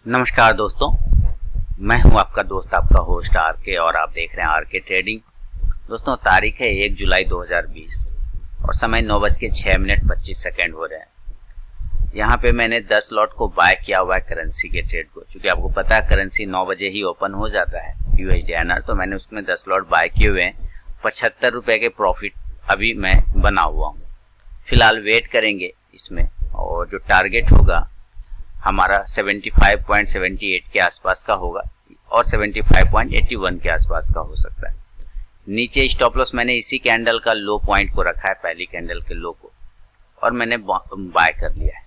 नमस्कार दोस्तों, मैं हूं आपका दोस्त, आपका होस्ट आरके और आप देख रहे हैं आरके ट्रेडिंग। दोस्तों, तारीख है 1 जुलाई 2020 और समय 9:06:25 हो रहे हैं। यहां पे मैंने 10 लॉट को बाय किया हुआ है करेंसी के ट्रेड को, क्योंकि आपको पता है करेंसी 9 बजे ही ओपन हो जाता है USD/INR। तो मैंने उसमें 10 लॉट बाय किए हुए हैं। 75 रुपये के प्रॉफिट अभी मैं बना हुआ हूँ। फिलहाल वेट करेंगे इसमें, और जो टारगेट होगा हमारा 75.78 के आसपास का होगा और 75.81 के आसपास का हो सकता है। नीचे स्टॉप लॉस मैंने इसी कैंडल का लो पॉइंट को रखा है, पहली कैंडल के लो को, और मैंने बाय कर लिया है।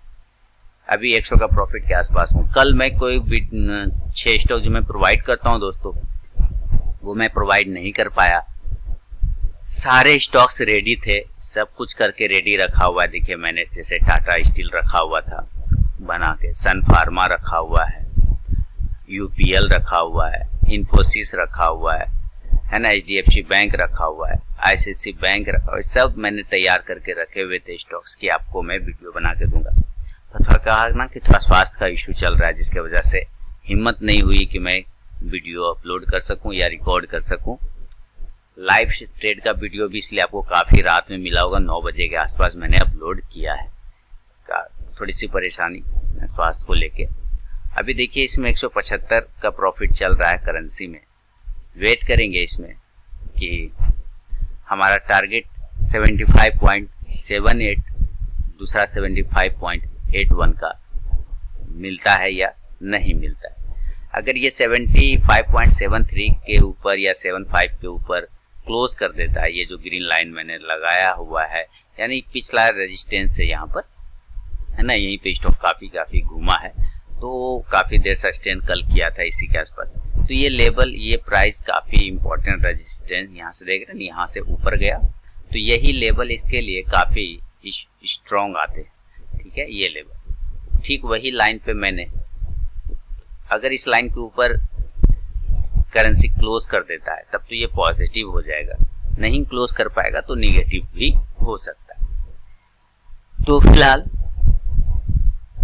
अभी 100 का प्रॉफिट के आसपास हूँ। कल मैं कोई 6 स्टॉक जो मैं प्रोवाइड करता हूँ दोस्तों, वो मैं प्रोवाइड नहीं कर पाया। सारे स्टॉक्स रेडी थे, सब कुछ करके रेडी रखा हुआ है। देखिए, मैंने जैसे टाटा स्टील रखा हुआ था बना के, सन फार्मा रखा हुआ है, UPL रखा हुआ है, इन्फोसिस रखा हुआ है ना, HDFC बैंक रखा हुआ है, ICICI बैंक रखा हुआ है। सब मैंने तैयार करके रखे हुए थे स्टॉक्स की, आपको मैं वीडियो बना के दूंगा। तो थोड़ा कहा ना कि थोड़ा स्वास्थ्य का इशू चल रहा है, जिसके वजह से हिम्मत नहीं हुई कि मैं वीडियो अपलोड कर सकूं या रिकॉर्ड कर सकूं। लाइव ट्रेड का वीडियो भी इसलिए आपको काफ़ी रात में मिला होगा, 9 बजे के आसपास मैंने अपलोड किया है। थोड़ी सी परेशानी स्वास्थ्य को लेके। अभी देखिए, इसमें 175 का प्रॉफिट चल रहा है करेंसी में। वेट करेंगे इसमें कि हमारा टारगेट 75.78, दूसरा 75.81 का मिलता है या नहीं मिलता है। अगर ये 75.73 के ऊपर या 75 के ऊपर क्लोज कर देता है, ये जो ग्रीन लाइन मैंने लगाया हुआ है, यानी पिछला रेजिस्टेंस है यहाँ पर, है ना, यहीं पे स्टॉक काफ़ी घूमा है, तो काफ़ी देर सस्टेन कल किया था इसी के आसपास। तो ये लेवल, ये प्राइस काफ़ी इंपॉर्टेंट रेजिस्टेंस, यहाँ से देख रहे हैं, यहाँ से ऊपर गया, तो यही लेवल इसके लिए काफ़ी स्ट्रॉन्ग आते हैं। ठीक है, ये लेवल ठीक वही लाइन पे मैंने, अगर इस लाइन के ऊपर करेंसी क्लोज कर देता है तब तो ये पॉजिटिव हो जाएगा, नहीं क्लोज कर पाएगा तो निगेटिव भी हो सकता है। तो फिलहाल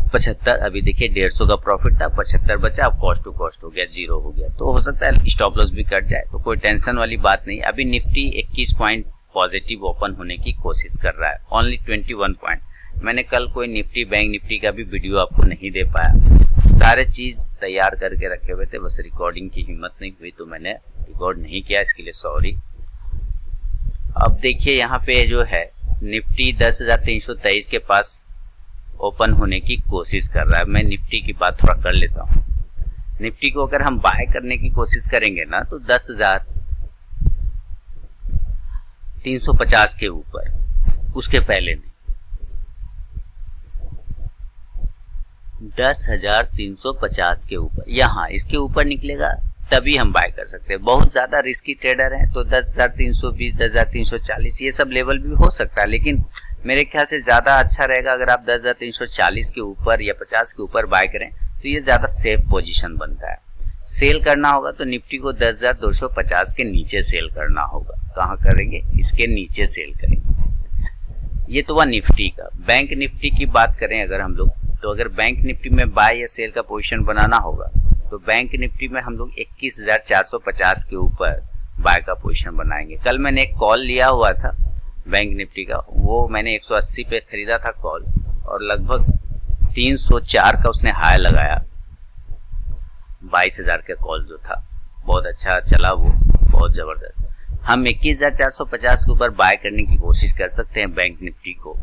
75, अभी देखिए 150 का प्रॉफिट था, 75 बचा, अब कॉस्ट टू कॉस्ट हो गया, 0 हो गया, तो हो सकता है स्टॉप लॉस भी कट जाए, तो कोई टेंशन वाली बात नहीं। अभी निफ्टी 21 पॉइंट पॉजिटिव ओपन होने की कोशिश कर रहा है, ओनली 21 पॉइंट। मैंने कल कोई निफ्टी, बैंक निफ्टी का भी वीडियो आपको नहीं दे पाया, सारे चीज़ तैयार करके रखे हुए थे, बस रिकॉर्डिंग की हिम्मत नहीं हुई तो मैंने रिकॉर्ड नहीं किया, इसके लिए सॉरी। अब देखिए, यहाँ पे जो है निफ्टी 10,323 के पास ओपन होने की कोशिश कर रहा है। मैं निफ्टी की बात थोड़ा कर लेता हूँ। निफ्टी को अगर हम बाय करने की कोशिश करेंगे ना, तो 10,350 के ऊपर, उसके पहले नहीं, 10,350 के ऊपर, यहाँ इसके ऊपर निकलेगा तभी हम बाय कर सकते हैं। बहुत ज़्यादा रिस्की ट्रेडर हैं तो 10,320, 10,340 ये सब लेवल भी हो सकता है, लेकिन मेरे ख्याल से ज़्यादा अच्छा रहेगा अगर आप 10,340 के ऊपर या 50 के ऊपर बाय करें, तो ये ज़्यादा सेफ पोजीशन बनता है। सेल करना होगा तो निफ्टी को 10,250 के नीचे सेल करना होगा। कहाँ करेंगे? इसके नीचे सेल करेंगे। ये तो हुआ निफ्टी का। बैंक निफ्टी की बात करें अगर हम लोग, तो अगर बैंक निफ्टी में बाय या सेल का पोजीशन बनाना होगा तो बैंक निफ्टी में हम लोग 21,450 के ऊपर बाय का पोजीशन बनाएंगे। कल मैंने एक कॉल लिया हुआ था बैंक निफ्टी का, वो मैंने 180 पे खरीदा था कॉल, और लगभग 304 का उसने हाई लगाया। 22,000 का कॉल जो था, बहुत अच्छा चला वो, बहुत ज़बरदस्त। हम 21,450 के ऊपर बाय करने की कोशिश कर सकते हैं बैंक निफ्टी को,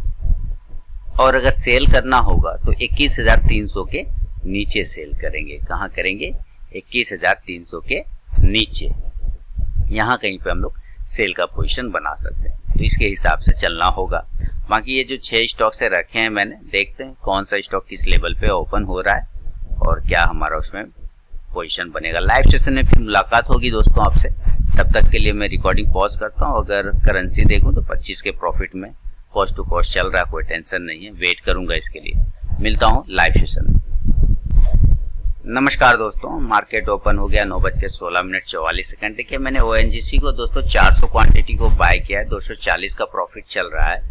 और अगर सेल करना होगा तो 21,300 के नीचे सेल करेंगे। कहाँ करेंगे? 21,300 के नीचे, यहाँ कहीं पे हम लोग सेल का पोजीशन बना सकते हैं। तो इसके हिसाब से चलना होगा। बाकी ये जो 6 स्टॉक से रखे हैं मैंने, देखते हैं कौन सा स्टॉक किस लेवल पे ओपन हो रहा है और क्या हमारा उसमें पोजीशन बनेगा। लाइव सेशन में फिर मुलाकात होगी दोस्तों आपसे, तब तक के लिए मैं रिकॉर्डिंग पॉज करता हूँ। अगर करेंसी देखूँ तो 25 के प्रॉफिट में कॉस्ट टू कॉस्ट चल रहा है, कोई टेंशन नहीं है, वेट करूँगा इसके लिए। मिलता हूँ लाइव सेशन में। नमस्कार दोस्तों, मार्केट ओपन हो गया 9:16:44। देखिए, मैंने ONGC को दोस्तों 400 क्वांटिटी को बाय किया है, 240 का प्रॉफिट चल रहा है,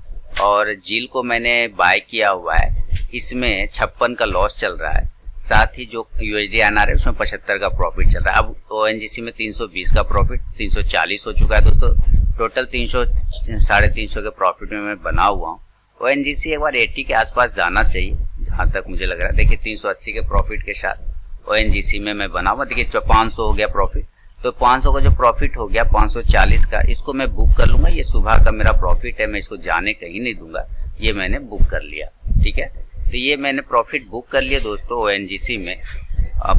और जील को मैंने बाय किया हुआ है, इसमें 56 का लॉस चल रहा है। साथ ही जो USD INR है उसमें 75 का प्रॉफिट चल रहा है। अब ONGC में 320 का प्रॉफिट 340 हो चुका है दोस्तों। टोटल 300 350 के प्रॉफिट में मैं बना हुआ हूँ। ONGC एक बार 80 के आसपास जाना चाहिए जहाँ तक मुझे लग रहा है। देखिए 380 के प्रॉफिट के साथ ONGC में मैं बना हुआ। देखिए 500 हो गया प्रॉफिट, तो 500 का जो प्रॉफिट हो गया 540 का, इसको मैं बुक कर लूंगा। ये सुबह का मेरा प्रॉफिट है, मैं इसको जाने कहीं नहीं दूंगा, ये मैंने बुक कर लिया। ठीक है, तो ये मैंने प्रॉफिट बुक कर लिया दोस्तों। ONGC में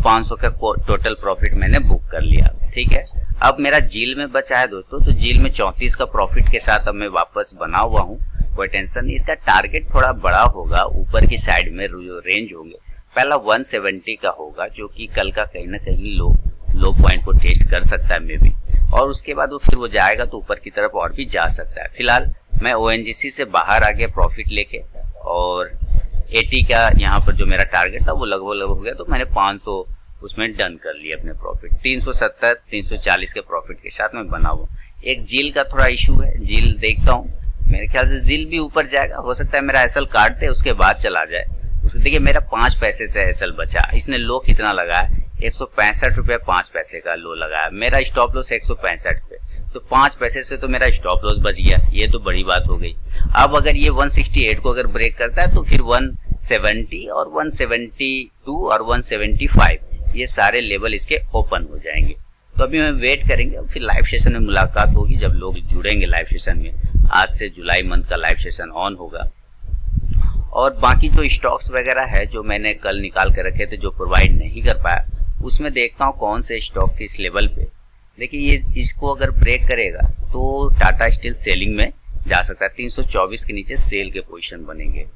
500 का टोटल प्रॉफिट मैंने बुक कर लिया। ठीक है, अब मेरा जील में बचा है दोस्तों, तो जील में 34 का प्रॉफिट के साथ अब मैं वापस बना हुआ हूँ। कोई टेंशन नहीं, इसका टारगेट थोड़ा बड़ा होगा, ऊपर की साइड में रेंज होंगे। पहला 170 का होगा जो कि कल का कहीं ना कहीं लो पॉइंट को टेस्ट कर सकता है मे बी, और उसके बाद वो फिर वो जाएगा तो ऊपर की तरफ और भी जा सकता है। फिलहाल मैं ONGC से बाहर आ गया प्रॉफिट लेके, और 80 का यहाँ पर जो मेरा टारगेट था वो लगभग हो गया, तो मैंने 500 उसमें डन कर लिया अपने प्रॉफिट। 370 340 के प्रॉफिट के साथ मैं बना हुआ। एक जील का थोड़ा इशू है, जील देखता हूँ, मेरे ख्याल से जील भी ऊपर जाएगा। हो सकता है मेरा SL काट दे उसके बाद चला जाए। उसको देखिए मेरा 5 पैसे से SL बचा। इसने लो कितना लगाया, 165 रुपये 5 पैसे का लो लगाया। मेरा स्टॉप लॉस 165 पे, तो 5 पैसे से तो मेरा स्टॉप लॉस बच गया, ये तो बड़ी बात हो गई। अब अगर ये 168 को अगर ब्रेक करता है तो फिर 170 और 172 और 175 ये सारे लेवल इसके ओपन हो जाएंगे। तो अभी मैं वेट करेंगे, फिर लाइव सेशन में मुलाकात होगी जब लोग जुड़ेंगे लाइव सेशन में। आज से जुलाई मंथ का लाइव सेशन ऑन होगा, और बाकी जो स्टॉक्स वगैरह है जो मैंने कल निकाल कर रखे थे जो प्रोवाइड नहीं कर पाया, उसमें देखता हूँ कौन से स्टॉक किस लेवल पे। देखिए ये इसको अगर ब्रेक करेगा तो टाटा स्टील सेलिंग में जा सकता है, 324 के नीचे सेल के पोजीशन बनेंगे।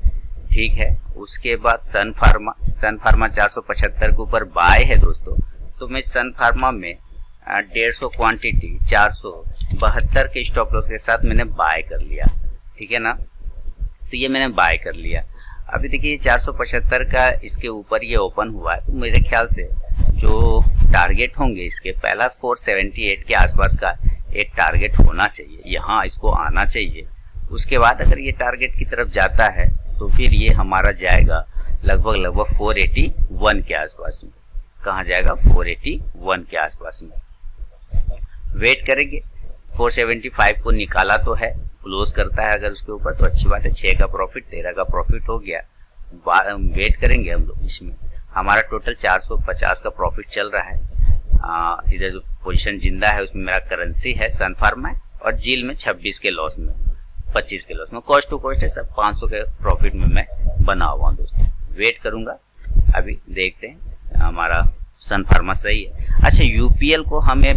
ठीक है, उसके बाद सन फार्मा 475 के ऊपर बाय है दोस्तों, तो मैं सन फार्मा में 150 क्वांटिटी 472 के स्टॉप लॉस के साथ मैंने बाय कर लिया। ठीक है ना, तो ये मैंने बाय कर लिया। अभी देखिए 475 का इसके ऊपर ये ओपन हुआ है, तो मेरे ख्याल से जो टारगेट होंगे इसके, पहला 478 के आसपास का एक टारगेट होना चाहिए, यहाँ इसको आना चाहिए। उसके बाद अगर ये टारगेट की तरफ जाता है तो फिर ये हमारा जाएगा लगभग 481 के आसपास में। कहाँ जाएगा, 481 के आसपास में। वेट करेंगे, 475 को निकाला तो है, क्लोज करता है अगर उसके ऊपर तो अच्छी बात है। 6 का प्रॉफिट 13 का प्रॉफिट हो गया। वेट करेंगे हम लोग। इसमें हमारा टोटल 450 का प्रॉफिट चल रहा है। इधर जो पोजीशन जिंदा है उसमें मेरा करेंसी है सन फार्मा, और जील में 26 के लॉस में, 25 के लॉस में, कॉस्ट टू कॉस्ट है सब। 500 के प्रॉफिट में मैं बना हुआ हूँ दोस्तों। वेट करूंगा, अभी देखते हैं हमारा सन फार्मा सही है। अच्छा, UPL को हमें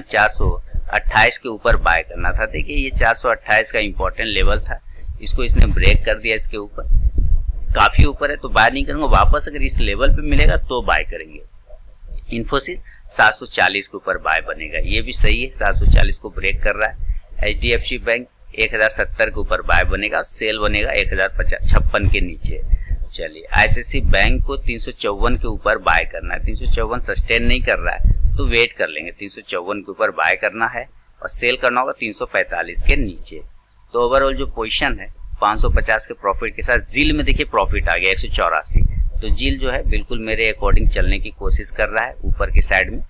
428 के ऊपर बाय करना था। देखिए ये 428 का इंपॉर्टेंट लेवल था, इसको इसने ब्रेक कर दिया, इसके ऊपर काफी ऊपर है तो बाय नहीं करूंगा। वापस अगर इस लेवल पे मिलेगा तो बाय करेंगे। इन्फोसिस 740 के ऊपर बाय बनेगा, ये भी सही है, 740 को ब्रेक कर रहा है। HDFC बैंक 1070 के ऊपर बाय बनेगा, सेल बनेगा 1056 के नीचे। चलिए, ICICI बैंक को 354 के ऊपर बाय करना है, 354 सस्टेन नहीं कर रहा है तो वेट कर लेंगे। 354 के ऊपर बाय करना है और सेल करना होगा 345 के नीचे। तो ओवरऑल जो पोजीशन है 550 के प्रॉफिट के साथ, जील में देखिए प्रॉफिट आ गया 184। तो जील जो है बिल्कुल मेरे अकॉर्डिंग चलने की कोशिश कर रहा है ऊपर की साइड में,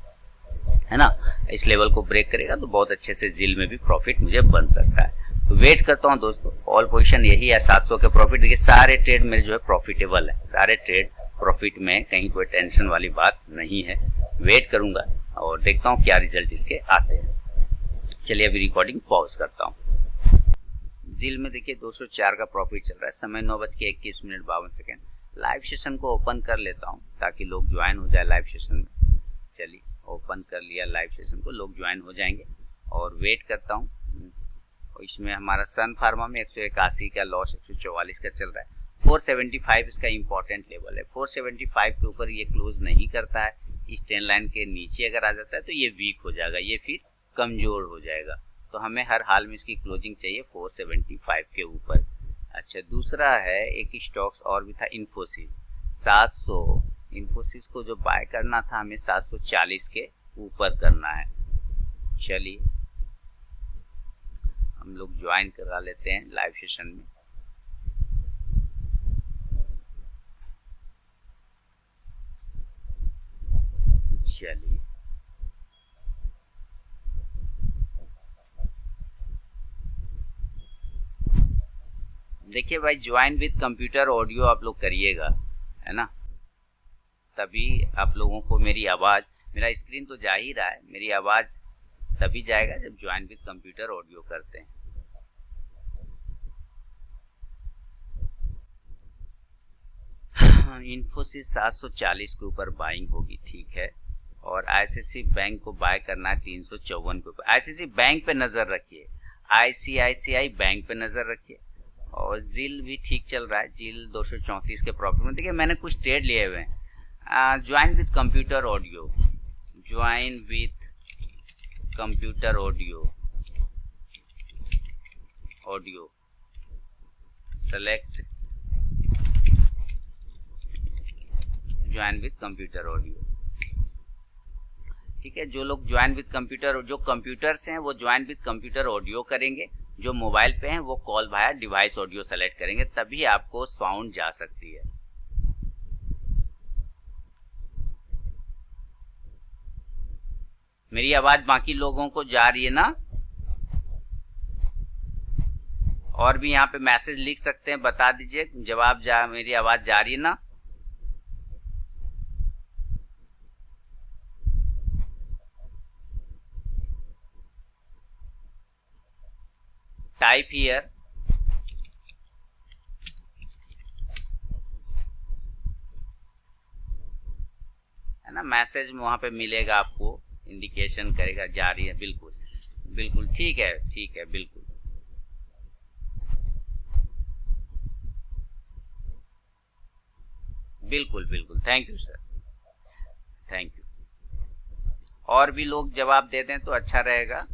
है ना। इस लेवल को ब्रेक करेगा तो बहुत अच्छे से जील में भी प्रॉफिट मुझे बन सकता है। तो वेट करता हूं दोस्तों। ऑल पोजीशन यही है 700 के प्रॉफिट। देखिए सारे ट्रेड मेरे जो है प्रॉफिटेबल है, सारे ट्रेड प्रॉफिट में, कहीं कोई टेंशन वाली बात नहीं है। वेट करूंगा और देखता हूं क्या रिजल्ट इसके आते हैं। चलिए अभी रिकॉर्डिंग पॉज करता हूं। जील में देखिए 204 का प्रॉफिट चल रहा है, समय 9:21 लाइव सेशन को ओपन कर लेता हूं ताकि लोग ज्वाइन हो जाए लाइव सेशन में। चलिए ओपन कर लिया लाइव सेशन को, लोग ज्वाइन हो जाएंगे और वेट करता हूं। इसमें हमारा सन फार्मा में 181 का लॉस 144 का चल रहा है। 475 इसका इंपॉर्टेंट लेवल है, 475 के ऊपर ये क्लोज नहीं करता है, इस ट्रेंड लाइन के नीचे अगर आ जाता है तो ये वीक हो जाएगा, ये फिर कमजोर हो जाएगा। तो हमें हर हाल में इसकी क्लोजिंग चाहिए 475 के ऊपर। अच्छा, दूसरा है एक स्टॉक्स और भी था इन्फोसिस 700। इन्फोसिस को जो बाय करना था हमें 740 के ऊपर करना है। चलिए हम लोग ज्वाइन करा लेते हैं लाइव सेशन में। चलिए देखिए भाई, ज्वाइन विद कंप्यूटर ऑडियो आप लोग करिएगा, है ना, तभी आप लोगों को मेरी आवाज़, मेरा स्क्रीन तो जा ही रहा है, मेरी आवाज़ तभी जाएगा जब ज्वाइन विद कंप्यूटर ऑडियो करते हैं। इन्फोसिस 740 के ऊपर बाइंग होगी, ठीक है, और आईसीआईसी बैंक को बाय करना है 354 के ऊपर। आईसीआईसी बैंक पे नज़र रखिए, आईसीआईसीआई बैंक पे नज़र रखिए, और जिल भी ठीक चल रहा है, जिल 234 के प्रॉफिट में। देखिए मैंने कुछ ट्रेड लिए हुए हैं। Join with computer audio, join with computer audio, audio select join with computer audio, ठीक है। जो लोग ज्वाइन विद कंप्यूटर, जो कंप्यूटर से हैं वो ज्वाइन विद कंप्यूटर ऑडियो करेंगे, जो मोबाइल पे हैं वो call via device audio select करेंगे, तभी आपको साउंड जा सकती है। मेरी आवाज बाकी लोगों को जा रही है ना? और भी यहाँ पे मैसेज लिख सकते हैं, बता दीजिए जवाब मेरी आवाज जा रही है ना? टाइप हियर, है ना, मैसेज वहां पे मिलेगा आपको, इंडिकेशन करेगा जा रही है। बिल्कुल बिल्कुल ठीक है, ठीक है, बिल्कुल बिल्कुल बिल्कुल। Thank you sir, thank you. और भी लोग जवाब दे दें तो अच्छा रहेगा।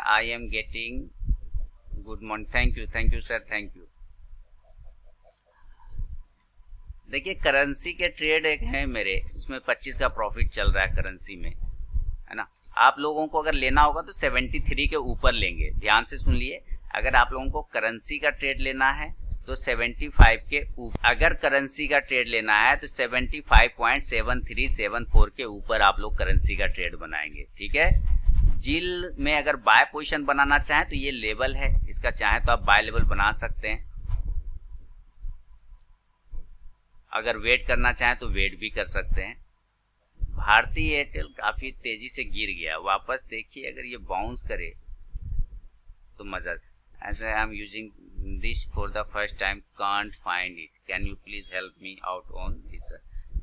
I am getting good morning, thank you sir, thank you. देखिए करेंसी के ट्रेड एक है मेरे, उसमें 25 का प्रॉफिट चल रहा है करेंसी में, है ना। आप लोगों को अगर लेना होगा तो 73 के ऊपर लेंगे, ध्यान से सुन लिए। अगर आप लोगों को करेंसी का ट्रेड लेना है तो 75 के ऊपर, अगर करेंसी का ट्रेड लेना है तो 75.7374 के ऊपर आप लोग करेंसी का ट्रेड बनाएंगे, ठीक है। जिल में अगर बाय पोजीशन बनाना चाहें तो ये लेवल है इसका, चाहे तो आप बाय लेवल बना सकते हैं। अगर वेट करना चाहें तो वेट भी कर सकते हैं। भारती एयरटेल काफी तेजी से गिर गया, वापस देखिए, अगर ये बाउंस करे तो मजा। As I am using this for the first time, can't find it, can you please help me out on this.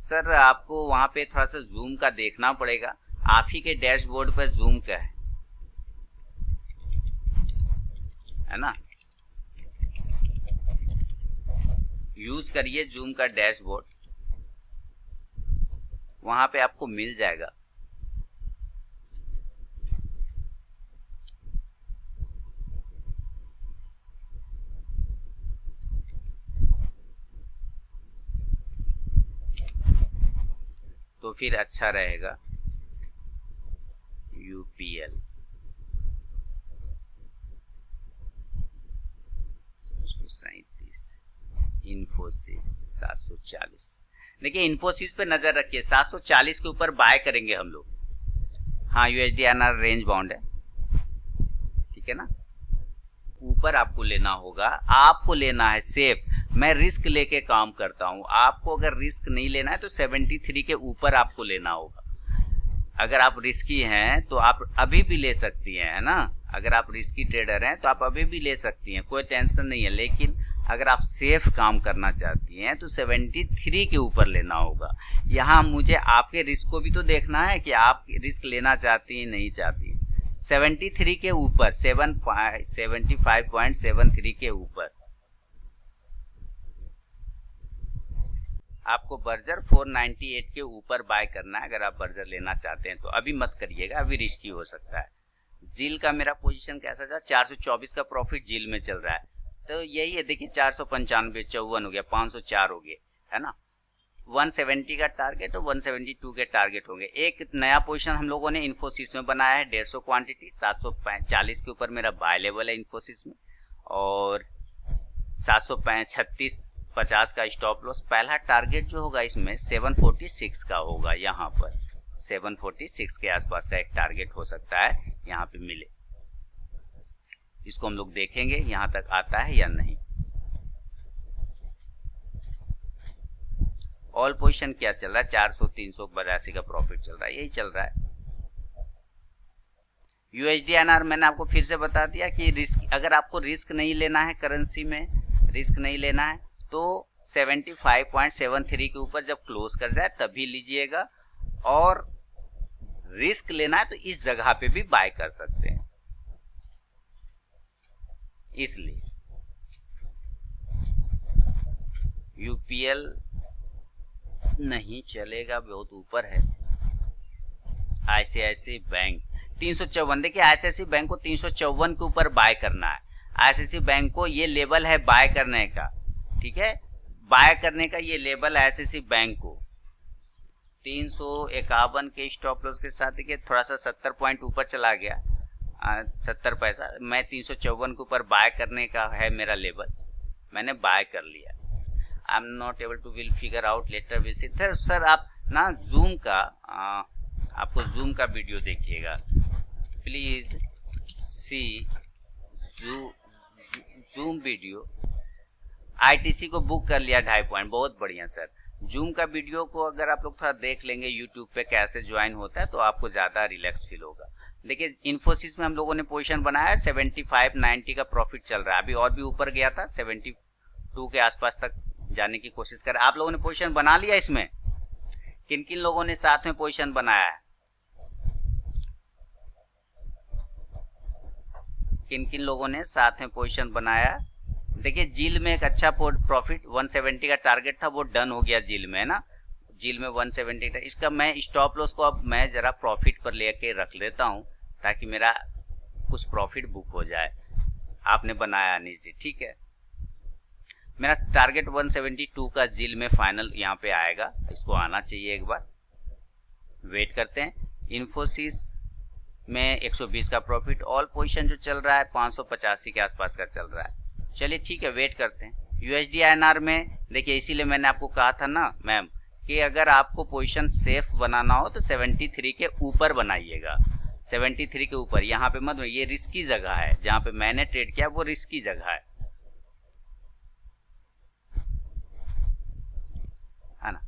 Sir आपको वहां पे थोड़ा सा जूम का देखना पड़ेगा, आप ही के डैशबोर्ड पर जूम का है ना, यूज करिए जूम का डैशबोर्ड, वहां पे आपको मिल जाएगा। तो फिर अच्छा रहेगा। यूपीएल 437, इन्फोसिस 740। देखिए इन्फोसिस पे नजर रखिए, 740 के ऊपर बाय करेंगे हम लोग। हाँ यूएसडी आना रेंज बाउंड है, ठीक है ना। ऊपर आपको लेना होगा, आपको लेना है सेफ। मैं रिस्क लेके काम करता हूं, आपको अगर रिस्क नहीं लेना है तो 73 के ऊपर आपको लेना होगा। अगर आप रिस्की हैं तो आप अभी भी ले सकती हैं, है ना। अगर आप रिस्की ट्रेडर हैं तो आप अभी भी ले सकती हैं, कोई टेंशन नहीं है। लेकिन अगर आप सेफ काम करना चाहती हैं तो 73 के ऊपर लेना होगा। यहाँ मुझे आपके रिस्क को भी तो देखना है कि आप रिस्क लेना चाहती हैं नहीं चाहती। 73 के ऊपर, 75.73 के ऊपर आपको बर्जर 498 के ऊपर बाय करना है। अगर आप बर्जर लेना चाहते हैं तो अभी मत करिएगा, अभी रिस्की हो सकता है। जिल का मेरा पोजीशन कैसा था, 424 का प्रॉफिट जिल में चल रहा है, तो यही है। देखिए 495, 54 हो गया, 504 हो गए, है ना। 170 का टारगेट और 172 के टारगेट होंगे। एक नया पोजीशन हम लोगों ने इन्फोसिस में बनाया है, 150 क्वांटिटी, 740 के ऊपर मेरा बाय लेवल है इन्फोसिस में, और 736 50 का स्टॉप लॉस। पहला टारगेट जो होगा इसमें 746 का होगा, यहाँ पर 746 के आसपास का एक टारगेट हो सकता है यहाँ पे मिले। इसको हम लोग देखेंगे यहाँ तक आता है या नहीं। ऑल पोजीशन क्या चल रहा है, 400-382 का प्रॉफिट चल रहा है, यही चल रहा है। USD/INR मैंने आपको फिर से बता दिया कि रिस्क, अगर आपको रिस्क नहीं लेना है, करेंसी में रिस्क नहीं लेना है तो 75.73 के ऊपर जब क्लोज कर जाए तभी लीजिएगा, और रिस्क लेना है तो इस जगह पे भी बाय कर सकते हैं। इसलिए UPL नहीं चलेगा, बहुत ऊपर है। ICICI बैंक 354, देखिए ICICI बैंक को 354 के ऊपर बाय करना है। ICICI बैंक को ये लेवल है बाय करने का, ठीक है, बाय करने का ये लेवल है ICICI बैंक को। 351 के स्टॉप लॉस के साथ देखिए थोड़ा सा 70 पॉइंट ऊपर चला गया, 70 पैसा। मैं 354 के ऊपर बाय करने का है मेरा लेवल, मैंने बाय कर लिया। I am not able to will figure out later will see. Sir आप ना जूम का आपको जूम का वीडियो देखिएगा please, see Zoom video. ITC को बुक कर लिया 2.5 पॉइंट, बहुत बढ़िया सर। जूम का वीडियो को अगर आप लोग थोड़ा देख लेंगे यूट्यूब पे कैसे ज्वाइन होता है तो आपको ज़्यादा रिलैक्स फील होगा। देखिए इन्फोसिस में हम लोगों ने पोजीशन बनाया, 75-90 का प्रॉफिट चल रहा है, अभी और भी ऊपर गया था, 72 के आसपास तक जाने की कोशिश कर। आप लोगों ने पोजीशन बना लिया इसमें? किन किन लोगों ने साथ में पोजीशन बनाया है? किन किन लोगों ने साथ में पोजीशन बनाया? देखिए जील में एक अच्छा प्रॉफिट 170 का टारगेट था, वो डन हो गया जील में, है ना। जील में 170 था। इसका मैं स्टॉप लॉस को अब मैं जरा प्रॉफिट पर लेके रख लेता हूं ताकि मेरा कुछ प्रॉफिट बुक हो जाए। आपने बनाया अनीश जी, ठीक है। मेरा टारगेट 172 का जील में फाइनल यहाँ पे आएगा, इसको आना चाहिए एक बार, वेट करते हैं। इन्फोसिस में 120 का प्रॉफिट, ऑल पोजीशन जो चल रहा है 585 के आसपास का चल रहा है। चलिए ठीक है, वेट करते हैं। USD/INR में देखिए इसीलिए मैंने आपको कहा था ना मैम कि अगर आपको पोजीशन सेफ बनाना हो तो 73 के ऊपर बनाइएगा, 73 के ऊपर। यहाँ पे मत, ये रिस्की जगह है, जहाँ पे मैंने ट्रेड किया वो रिस्की जगह है ना।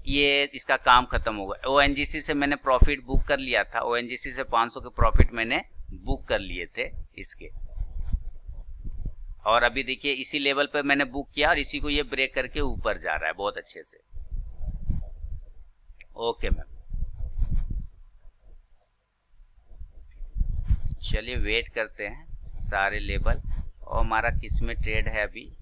ये इसका काम खत्म होगा। ONGC से मैंने प्रॉफिट बुक कर लिया था, ONGC से 500 के प्रॉफिट मैंने बुक कर लिए थे इसके, और अभी देखिए इसी लेवल पे मैंने बुक किया और इसी को ये ब्रेक करके ऊपर जा रहा है बहुत अच्छे से। ओके मैम, चलिए वेट करते हैं सारे लेवल। और हमारा किस में ट्रेड है अभी?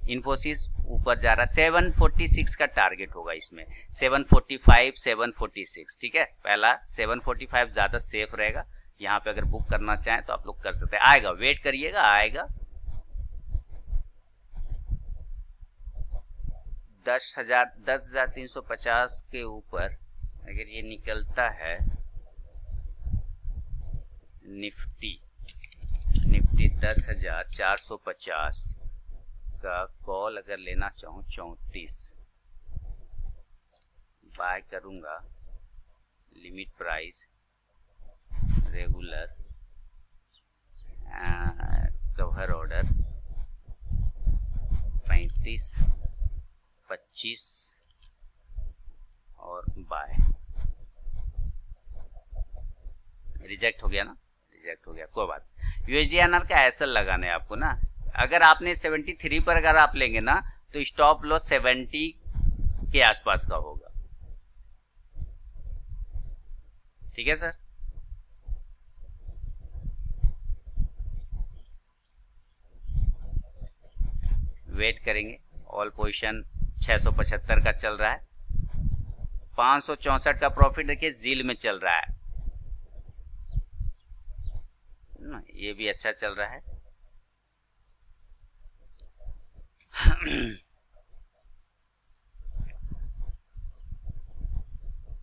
इन्फोसिस ऊपर जा रहा है, 746 का टारगेट होगा इसमें, 745 746, ठीक है। पहला 745 ज्यादा सेफ रहेगा, यहाँ पे अगर बुक करना चाहें तो आप लोग कर सकते हैं। आएगा, वेट करिएगा, आएगा। 10,350 के ऊपर अगर ये निकलता है, निफ्टी 10,450 का कॉल अगर लेना चाहूँ 34 बाय करूंगा, limit price regular cover order 35 25 और बाय। रिजेक्ट हो गया ना, रिजेक्ट हो गया, कोई बात। USD/INR का एसएल लगाना है आपको ना। अगर आपने 73 पर अगर आप लेंगे ना तो स्टॉप लॉस 70 के आसपास का होगा, ठीक है सर। वेट करेंगे। ऑल पोजीशन 675 का चल रहा है, 564 का प्रॉफिट देखिए जील में चल रहा है ना, ये भी अच्छा चल रहा है।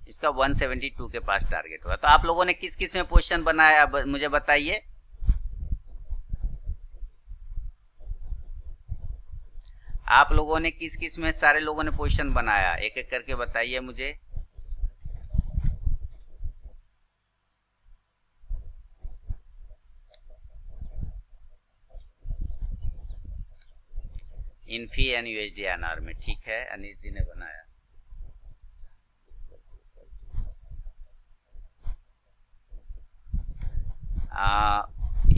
इसका 172 के पास टारगेट होगा। तो आप लोगों ने किस किस में पोजीशन बनाया मुझे बताइए। आप लोगों ने किस किस में सारे लोगों ने पोजीशन बनाया, एक एक करके बताइए मुझे। इन्फी एंड यूएसडी एनआर में, ठीक है, अनीश जी ने बनाया।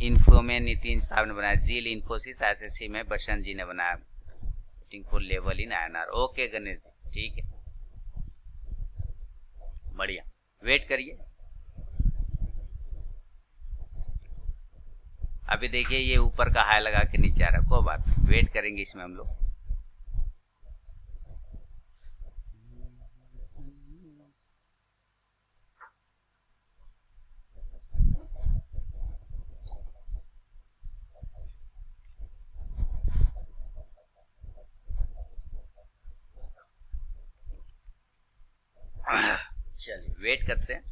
इन्फो में नितिन साहब ने बनाया, जील इन्फोसिस एसएससी में बसंत जी ने बनाया, waiting for level in INR. Okay Ganesh ji, ठीक है, बढ़िया, वेट करिए। अभी देखिए ये ऊपर का हाई लगा के नीचे आ रहा है, कोई बात नहीं, वेट करेंगे इसमें हम लोग। चलिए वेट करते हैं।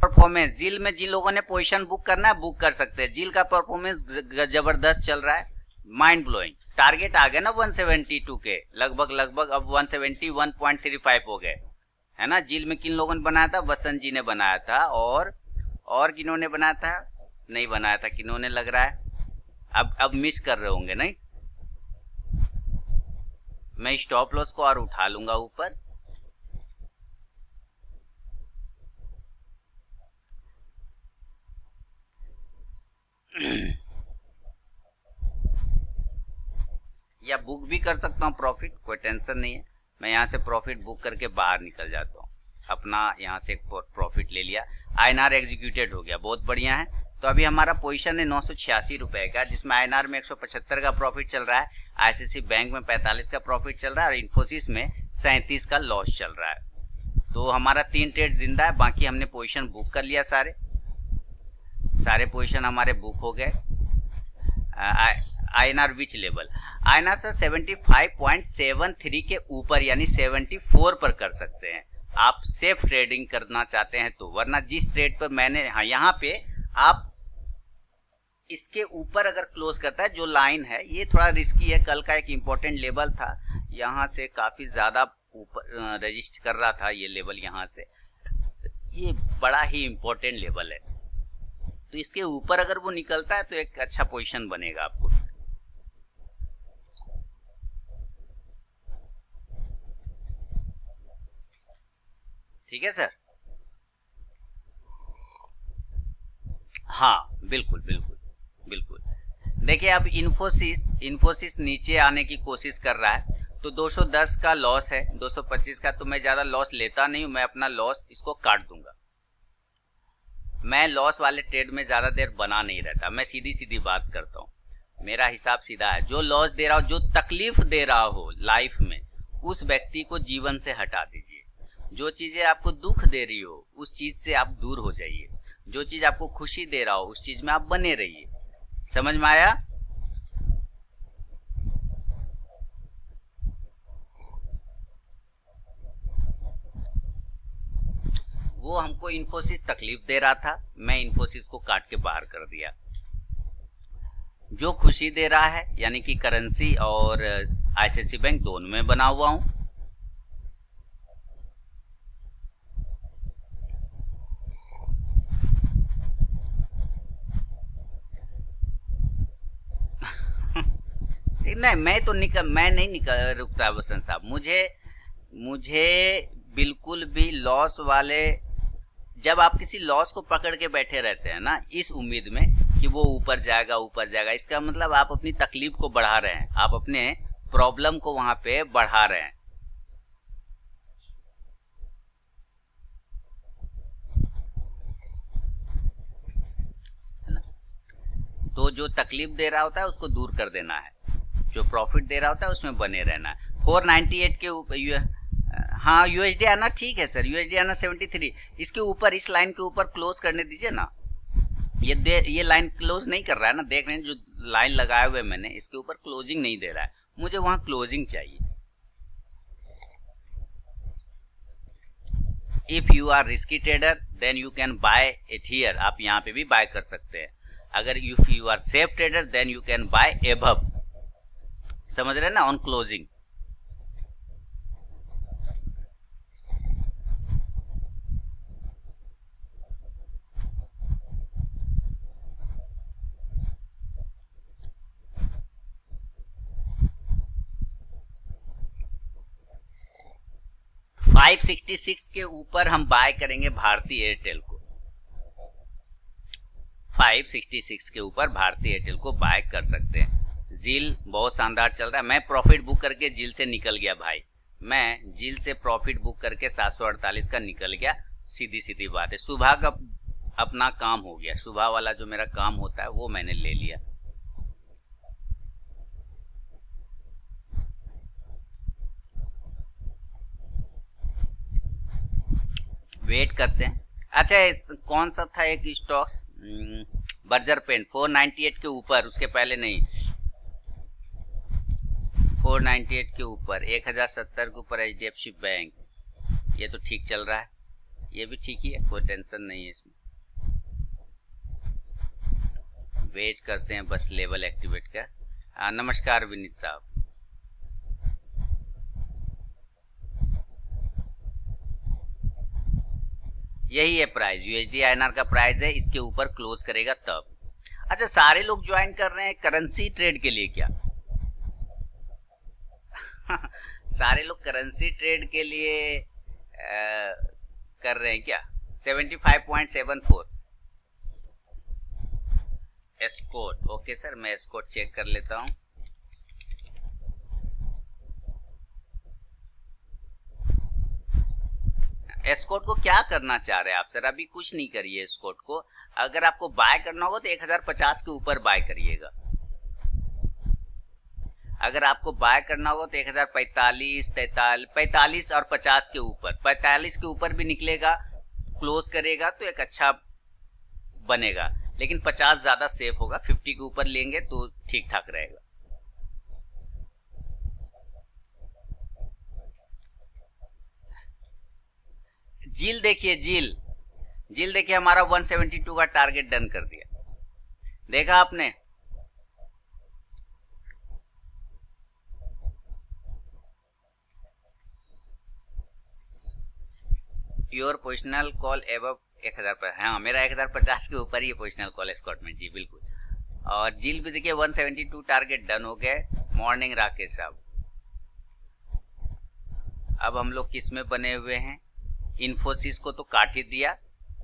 परफॉर्मेंस जिल में जिन लोगों ने पोजीशन बुक करना है बुक कर सकते हैं। जिल का परफॉर्मेंस जबरदस्त चल रहा है, माइंड ब्लोइंग। टारगेट आ गया ना 172 के लगभग, अब 171.35 हो गए, है ना। जिल में किन लोगों ने बनाया था, वसंत जी ने बनाया था, और किन्होंने बनाया था, नहीं बनाया था, किन्होंने लग रहा है, अब मिस कर रहे होंगे। नहीं, मैं स्टॉप लॉस को और उठा लूंगा ऊपर। या बुक भी कर सकता हूँ प्रॉफिट, कोई टेंशन नहीं है। मैं यहाँ से प्रॉफिट बुक करके बाहर निकल जाता हूँ, अपना यहाँ से प्रॉफिट ले लिया, आईएनआर एग्जीक्यूटेड हो गया, बहुत बढ़िया है। तो अभी हमारा पोजीशन है 986 रुपए का, जिसमें आईएनआर में 175 का प्रॉफिट चल रहा है, आईसीआईसीआई बैंक में 45 का प्रॉफिट चल रहा है, और इन्फोसिस में 37 का लॉस चल रहा है। तो हमारा 3 ट्रेड जिंदा है, बाकी हमने पोजीशन बुक कर लिया, सारे पोजीशन हमारे बुक हो गए। आईएनआर विच लेवल, आईएनआर से 75.73 के ऊपर यानी 74 पर कर सकते हैं आप सेफ ट्रेडिंग करना चाहते हैं तो, वरना जिस ट्रेड पर मैंने, हाँ यहाँ पे आप इसके ऊपर अगर क्लोज करता है, जो लाइन है ये थोड़ा रिस्की है, कल का एक इम्पोर्टेंट लेवल था, यहाँ से काफी ज्यादा ऊपर रजिस्ट कर रहा था ये लेवल, यहाँ से ये बड़ा ही इम्पोर्टेंट लेवल है, तो इसके ऊपर अगर वो निकलता है तो एक अच्छा पोजीशन बनेगा आपको। ठीक है सर, हाँ बिल्कुल बिल्कुल बिल्कुल। देखिए अब इन्फोसिस नीचे आने की कोशिश कर रहा है, तो 210 का लॉस है, 225 का, तो मैं ज्यादा लॉस लेता नहीं हूं, मैं अपना लॉस इसको काट दूंगा। मैं लॉस वाले ट्रेड में ज्यादा देर बना नहीं रहता, मैं सीधी सीधी बात करता हूँ, मेरा हिसाब सीधा है। जो लॉस दे रहा हो, जो तकलीफ दे रहा हो लाइफ में, उस व्यक्ति को जीवन से हटा दीजिए। जो चीजें आपको दुख दे रही हो उस चीज से आप दूर हो जाइए, जो चीज आपको खुशी दे रहा हो उस चीज में आप बने रहिए। समझ में आया? वो हमको इन्फोसिस तकलीफ दे रहा था, मैं इन्फोसिस को काट के बाहर कर दिया। जो खुशी दे रहा है यानी कि करेंसी और आईसीआईसीआई बैंक दोनों में बना हुआ हूं। नहीं, मैं नहीं रुकता वसंत साहब, मुझे बिल्कुल भी लॉस वाले, जब आप किसी लॉस को पकड़ के बैठे रहते हैं ना इस उम्मीद में कि वो ऊपर जाएगा, इसका मतलब आप अपनी तकलीफ को बढ़ा रहे हैं, आप अपने प्रॉब्लम को वहां पे बढ़ा रहे हैं। तो जो तकलीफ दे रहा होता है उसको दूर कर देना है, जो प्रॉफिट दे रहा होता है उसमें बने रहना है। 498 के ऊपर, हाँ यूएसडी आना ठीक है सर, यूएसडी आना 73, इसके ऊपर, इस लाइन के ऊपर क्लोज करने दीजिए ना। ये लाइन क्लोज नहीं कर रहा है ना, देख रहे हैं जो लाइन लगाए हुए मैंने, इसके ऊपर क्लोजिंग नहीं दे रहा है, मुझे वहां क्लोजिंग चाहिए। If you are risky trader then you can buy it here, आप यहाँ पे भी बाय कर सकते हैं। अगर if you are safe trader then you can buy above, समझ रहे हैं ना, ऑन क्लोजिंग। 566 के ऊपर हम बाय करेंगे भारती एयरटेल को, 566 के ऊपर भारती एयरटेल को बाय कर सकते हैं। जील बहुत शानदार चल रहा है, मैं प्रॉफिट बुक करके जील से निकल गया भाई, मैं जील से प्रॉफिट बुक करके 748 का निकल गया, सीधी सीधी बात है। सुबह का अपना काम हो गया, सुबह वाला जो मेरा काम होता है वो मैंने ले लिया। वेट करते हैं। अच्छा कौन सा था एक स्टॉक्स, बर्जर पेंट 498 के ऊपर, उसके पहले नहीं, 498 के ऊपर, 1070 के ऊपर HDFC बैंक, ये तो ठीक चल रहा है, ये भी ठीक ही है, कोई टेंशन नहीं है इसमें। वेट करते हैं बस लेवल एक्टिवेट का। नमस्कार विनीत साहब। यही है प्राइस, USD INR का प्राइस है, इसके ऊपर क्लोज करेगा तब। अच्छा सारे लोग ज्वाइन कर रहे हैं करेंसी ट्रेड के लिए क्या? सारे लोग करेंसी ट्रेड के लिए कर रहे हैं क्या? 75.74 एस्कॉर्ट, ओके सर, मैं एस्कॉर्ट चेक कर लेता हूं। एस्कॉर्ट को क्या करना चाह रहे हैं आप सर? अभी कुछ नहीं करिए एस्कॉर्ट को, अगर आपको बाय करना होगा तो 1050 के ऊपर बाय करिएगा। अगर आपको बाय करना होगा तो 1045, 45 और 50 के ऊपर, 45 के ऊपर भी निकलेगा, क्लोज करेगा तो एक अच्छा बनेगा, लेकिन 50 ज्यादा सेफ होगा, 50 के ऊपर लेंगे तो ठीक ठाक रहेगा। जील देखिए, जील देखिए, हमारा 172 का टारगेट डन कर दिया, देखा आपने? योर पोजिशनल कॉल एबव 1000 पर, हाँ मेरा 1050 के ऊपर ही पोजिशनल कॉल एस्कॉर्ट में जी बिल्कुल। और जील भी देखिए 172 टारगेट डन हो गए। मॉर्निंग राकेश साहब। अब हम लोग किस में बने हुए हैं? इन्फोसिस को तो काट ही दिया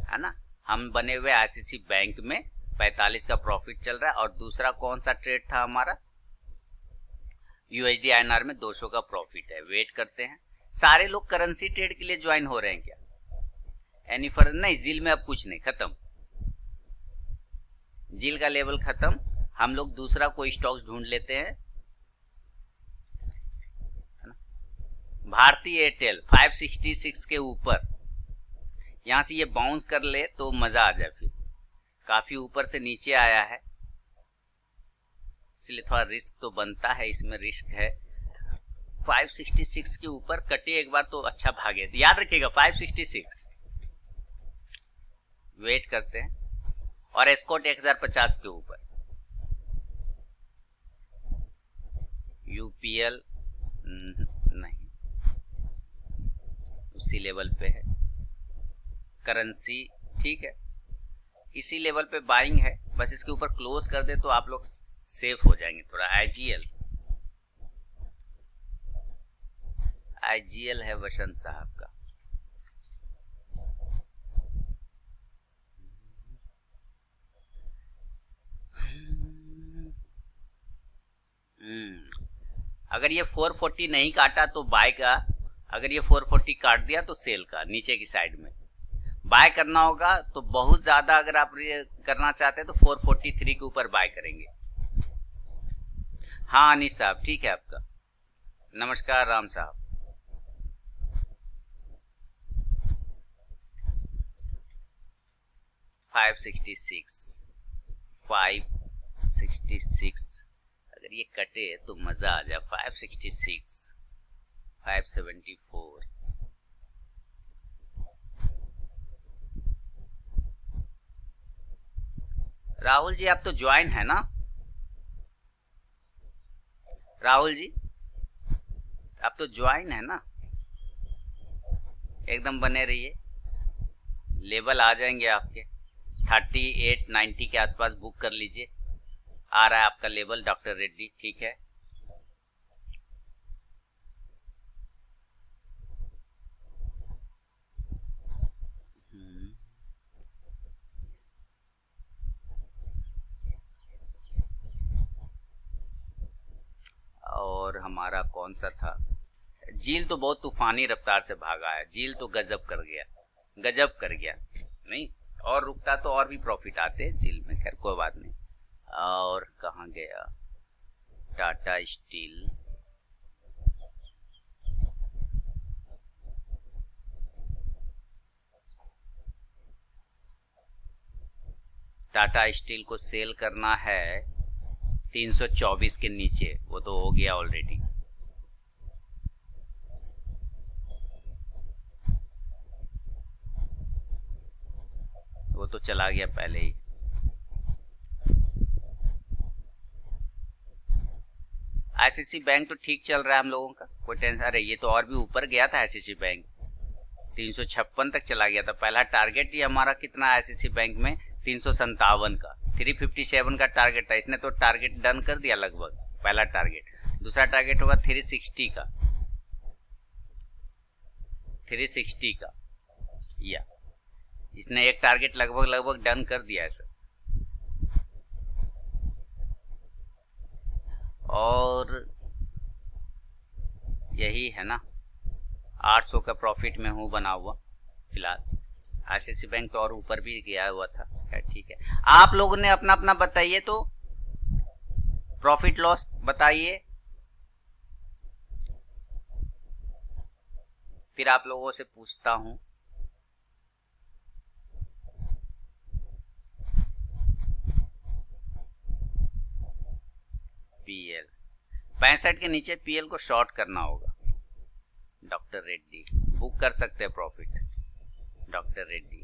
है ना, हम बने हुए ICICI बैंक में, 45 का प्रॉफिट चल रहा है। और दूसरा कौन सा ट्रेड था हमारा? USD INR में 200 का प्रॉफिट है। वेट करते हैं। सारे लोग करेंसी ट्रेड के लिए ज्वाइन हो रहे हैं क्या? Any further? नहीं, जील में अब कुछ नहीं, खत्म, जील का लेवल खत्म। हम लोग दूसरा कोई स्टॉक्स ढूंढ लेते हैं। भारती एयरटेल 566 के ऊपर, यहां से ये बाउंस कर ले तो मजा आ जाए, फिर काफी ऊपर से नीचे आया है, इसलिए थोड़ा रिस्क तो बनता है, इसमें रिस्क है। 566 के ऊपर कटे एक बार तो अच्छा भागे, याद रखिएगा 566। वेट करते हैं। और एस्कॉर्ट 1050 के ऊपर, UPL नहीं, उसी लेवल पे है। करेंसी ठीक है, इसी लेवल पे बाइंग है, बस इसके ऊपर क्लोज कर दे तो आप लोग सेफ हो जाएंगे थोड़ा। IGL है वसंत साहब का। अगर ये 440 नहीं काटा तो बाय का, अगर ये 440 काट दिया तो सेल का, नीचे की साइड में बाय करना होगा। तो बहुत ज्यादा अगर आप करना चाहते हैं तो 443 के ऊपर बाय करेंगे। हाँ अनिश साहब ठीक है आपका, नमस्कार राम साहब। फाइव सिक्सटी सिक्स अगर ये कटे तो मजा आ जाए। 566, 574, राहुल जी आप तो ज्वाइन है ना? राहुल जी आप तो ज्वाइन है ना? एकदम बने रहिए, लेवल आ जाएंगे आपके 38-90 के आसपास। बुक कर लीजिए, आ रहा है आपका लेवल डॉक्टर रेड्डी। ठीक है, और हमारा कौन सा था? झील तो बहुत तूफानी रफ्तार से भागा है, झील तो गजब कर गया, गजब कर गया। नहीं, और रुकता तो और भी प्रॉफिट आते झील में, खैर कोई बात नहीं। और कहाँ गया? टाटा स्टील, टाटा स्टील को सेल करना है 324 के नीचे, वो तो हो गया ऑलरेडी। वो तो चला गया पहले ही। आईसीसी बैंक तो ठीक चल रहा है हम लोगों का, कोई टेंशन। अरे ये तो और भी ऊपर गया था आईसीसी बैंक, 356 तक चला गया था। पहला टारगेट ही हमारा कितना आईसीसी बैंक में? 357 का, 357 का टारगेट था। इसने तो टारगेट डन कर दिया लगभग, पहला टारगेट। दूसरा टारगेट होगा 360 का, 360 का, या इसने एक टारगेट लगभग डन कर दिया है सर। और यही है ना, 800 का प्रॉफिट में हूँ बना हुआ फिलहाल। आईसीसी बैंक तो और ऊपर भी गया हुआ था। ठीक है, आप लोगों ने अपना अपना बताइए तो, प्रॉफिट लॉस बताइए, फिर आप लोगों से पूछता हूं। पीएल 65 के नीचे पीएल को शॉर्ट करना होगा। डॉक्टर रेड्डी बुक कर सकते हैं प्रॉफिट। डॉक्टर रेड्डी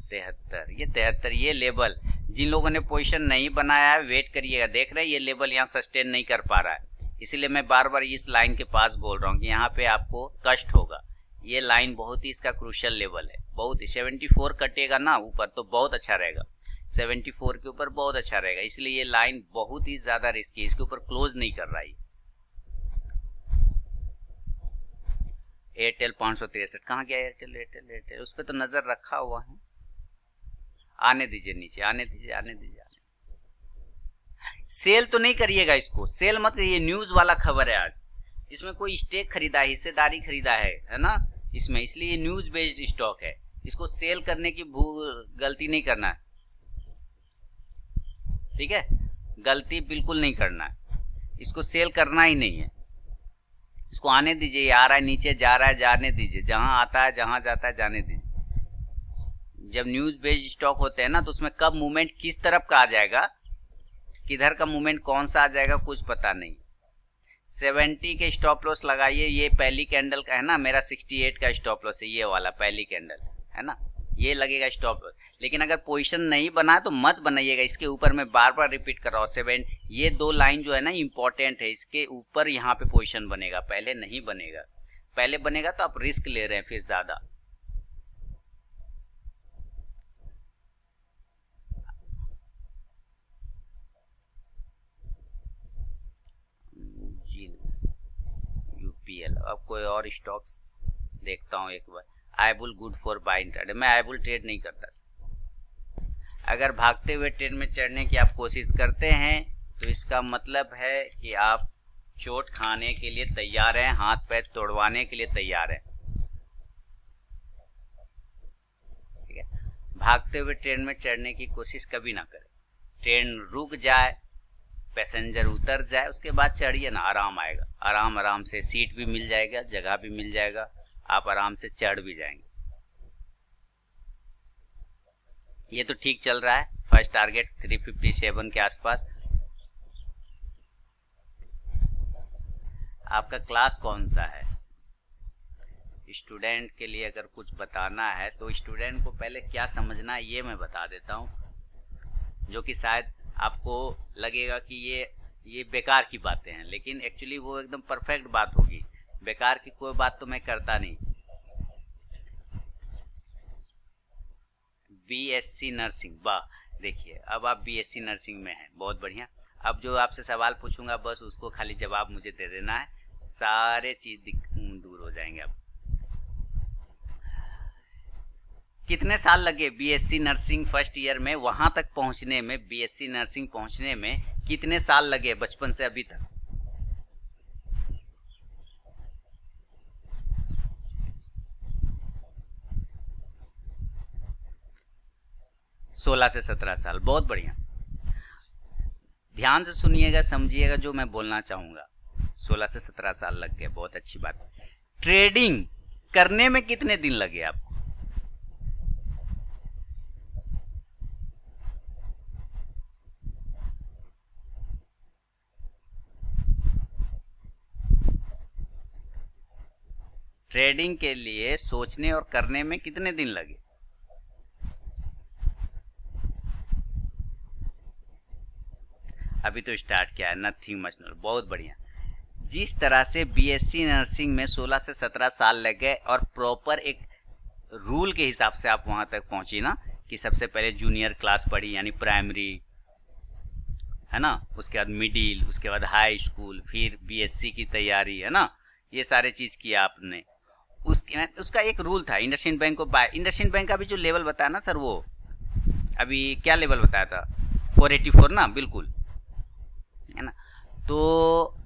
73, ये 73 ये लेवल, जिन लोगों ने पोजीशन नहीं बनाया है वेट करिएगा। देख रहे हैं ये लेवल यहाँ सस्टेन नहीं कर पा रहा है, इसीलिए मैं बार बार इस लाइन के पास बोल रहा हूँ कि यहाँ पे आपको कष्ट होगा। ये लाइन बहुत ही इसका क्रूशियल लेवल है, बहुत ही। 74 कटेगा ना ऊपर तो बहुत अच्छा रहेगा, 74 के ऊपर बहुत अच्छा रहेगा। इसलिए ये लाइन बहुत ही ज्यादा रिस्की है, इसके ऊपर क्लोज नहीं कर रहा है। एयरटेल 563, कहाँ गया एयरटेल? एयरटेल एयरटेल उस पर तो नजर रखा हुआ है। आने दीजिए नीचे, आने दीजिए, आने दीजिए। सेल तो नहीं करिएगा इसको, सेल मत करिए। न्यूज वाला खबर है आज, इसमें कोई स्टेक खरीदा है, हिस्सेदारी खरीदा है ना इसमें, इसलिए न्यूज बेस्ड स्टॉक है। इसको सेल करने की गलती नहीं करना है, ठीक है? गलती बिल्कुल नहीं करना है, इसको सेल करना ही नहीं है। इसको आने दीजिए, आ रहा है नीचे, जा रहा है, जाने दीजिए। जहां आता है, जहां जाता है, जाने दीजिए। जब न्यूज बेस्ड स्टॉक होते हैं ना, तो उसमें कब मूवमेंट किस तरफ का आ जाएगा, किधर का मूवमेंट कौन सा आ जाएगा, कुछ पता नहीं। 70 के स्टॉप लॉस लगाइए। ये पहली कैंडल का है ना, मेरा 68 का स्टॉप लॉस है, ये वाला पहली कैंडल है ना, ये लगेगा स्टॉप लॉस। लेकिन अगर पोजीशन नहीं बना तो मत बनाइएगा। इसके ऊपर मैं बार बार रिपीट कर रहा हूँ, 7 ये दो लाइन जो है ना इंपॉर्टेंट है, इसके ऊपर यहाँ पे पोजीशन बनेगा, पहले नहीं बनेगा। पहले बनेगा तो आप रिस्क ले रहे हैं फिर ज्यादा। यूपीएल, अब कोई और स्टॉक्स देखता हूँ एक बार। आईबुल गुड फॉर बाइंग ट्रेड, मैं आईबुल ट्रेड नहीं करता। अगर भागते हुए ट्रेड में चढ़ने की आप कोशिश करते हैं तो इसका मतलब है कि आप चोट खाने के लिए तैयार हैं, हाथ पैर तोड़वाने के लिए तैयार हैं। ठीक है, भागते हुए ट्रेन में चढ़ने की कोशिश कभी ना करें। ट्रेन रुक जाए, पैसेंजर उतर जाए, उसके बाद चढ़िए ना, आराम आएगा। आराम आराम से सीट भी मिल जाएगा, जगह भी मिल जाएगा, आप आराम से चढ़ भी जाएंगे। ये तो ठीक चल रहा है, फर्स्ट टारगेट 357 के आसपास। आपका क्लास कौन सा है? स्टूडेंट के लिए अगर कुछ बताना है तो स्टूडेंट को पहले क्या समझना है ये मैं बता देता हूँ। जो कि शायद आपको लगेगा कि ये बेकार की बातें हैं, लेकिन एक्चुअली वो एकदम परफेक्ट बात होगी। बेकार की कोई बात तो मैं करता नहीं। बीएससी नर्सिंग, वाह, देखिए अब आप बीएससी नर्सिंग में हैं, बहुत बढ़िया। अब जो आपसे सवाल पूछूंगा बस उसको खाली जवाब मुझे दे देना है, सारे चीज दूर हो जाएंगे। अब कितने साल लगे बीएससी नर्सिंग फर्स्ट ईयर में वहां तक पहुंचने में, बीएससी नर्सिंग पहुंचने में कितने साल लगे बचपन से अभी तक? 16 से 17 साल, बहुत बढ़िया। ध्यान से सुनिएगा, समझिएगा जो मैं बोलना चाहूंगा। 16 से 17 साल लग गए, बहुत अच्छी बात। ट्रेडिंग करने में कितने दिन लगे आपको? ट्रेडिंग के लिए सोचने और करने में कितने दिन लगे? अभी तो स्टार्ट किया है, नथिंग मच नॉट, बहुत बढ़िया। जिस तरह से बीएससी नर्सिंग में 16 से 17 साल लग गए और प्रॉपर एक रूल के हिसाब से आप वहां तक पहुंची ना, कि सबसे पहले जूनियर क्लास पढ़ी यानी प्राइमरी, है ना, उसके बाद मिडिल, उसके बाद हाई स्कूल, फिर बीएससी की तैयारी, है ना, ये सारे चीज किया आपने। उसका एक रूल था, इंडसइंड बैंक को बाय, इंडसइंड बैंक का भी जो लेवल बताया ना सर, वो अभी क्या लेवल बताया था? 484 ना, बिल्कुल, है ना। तो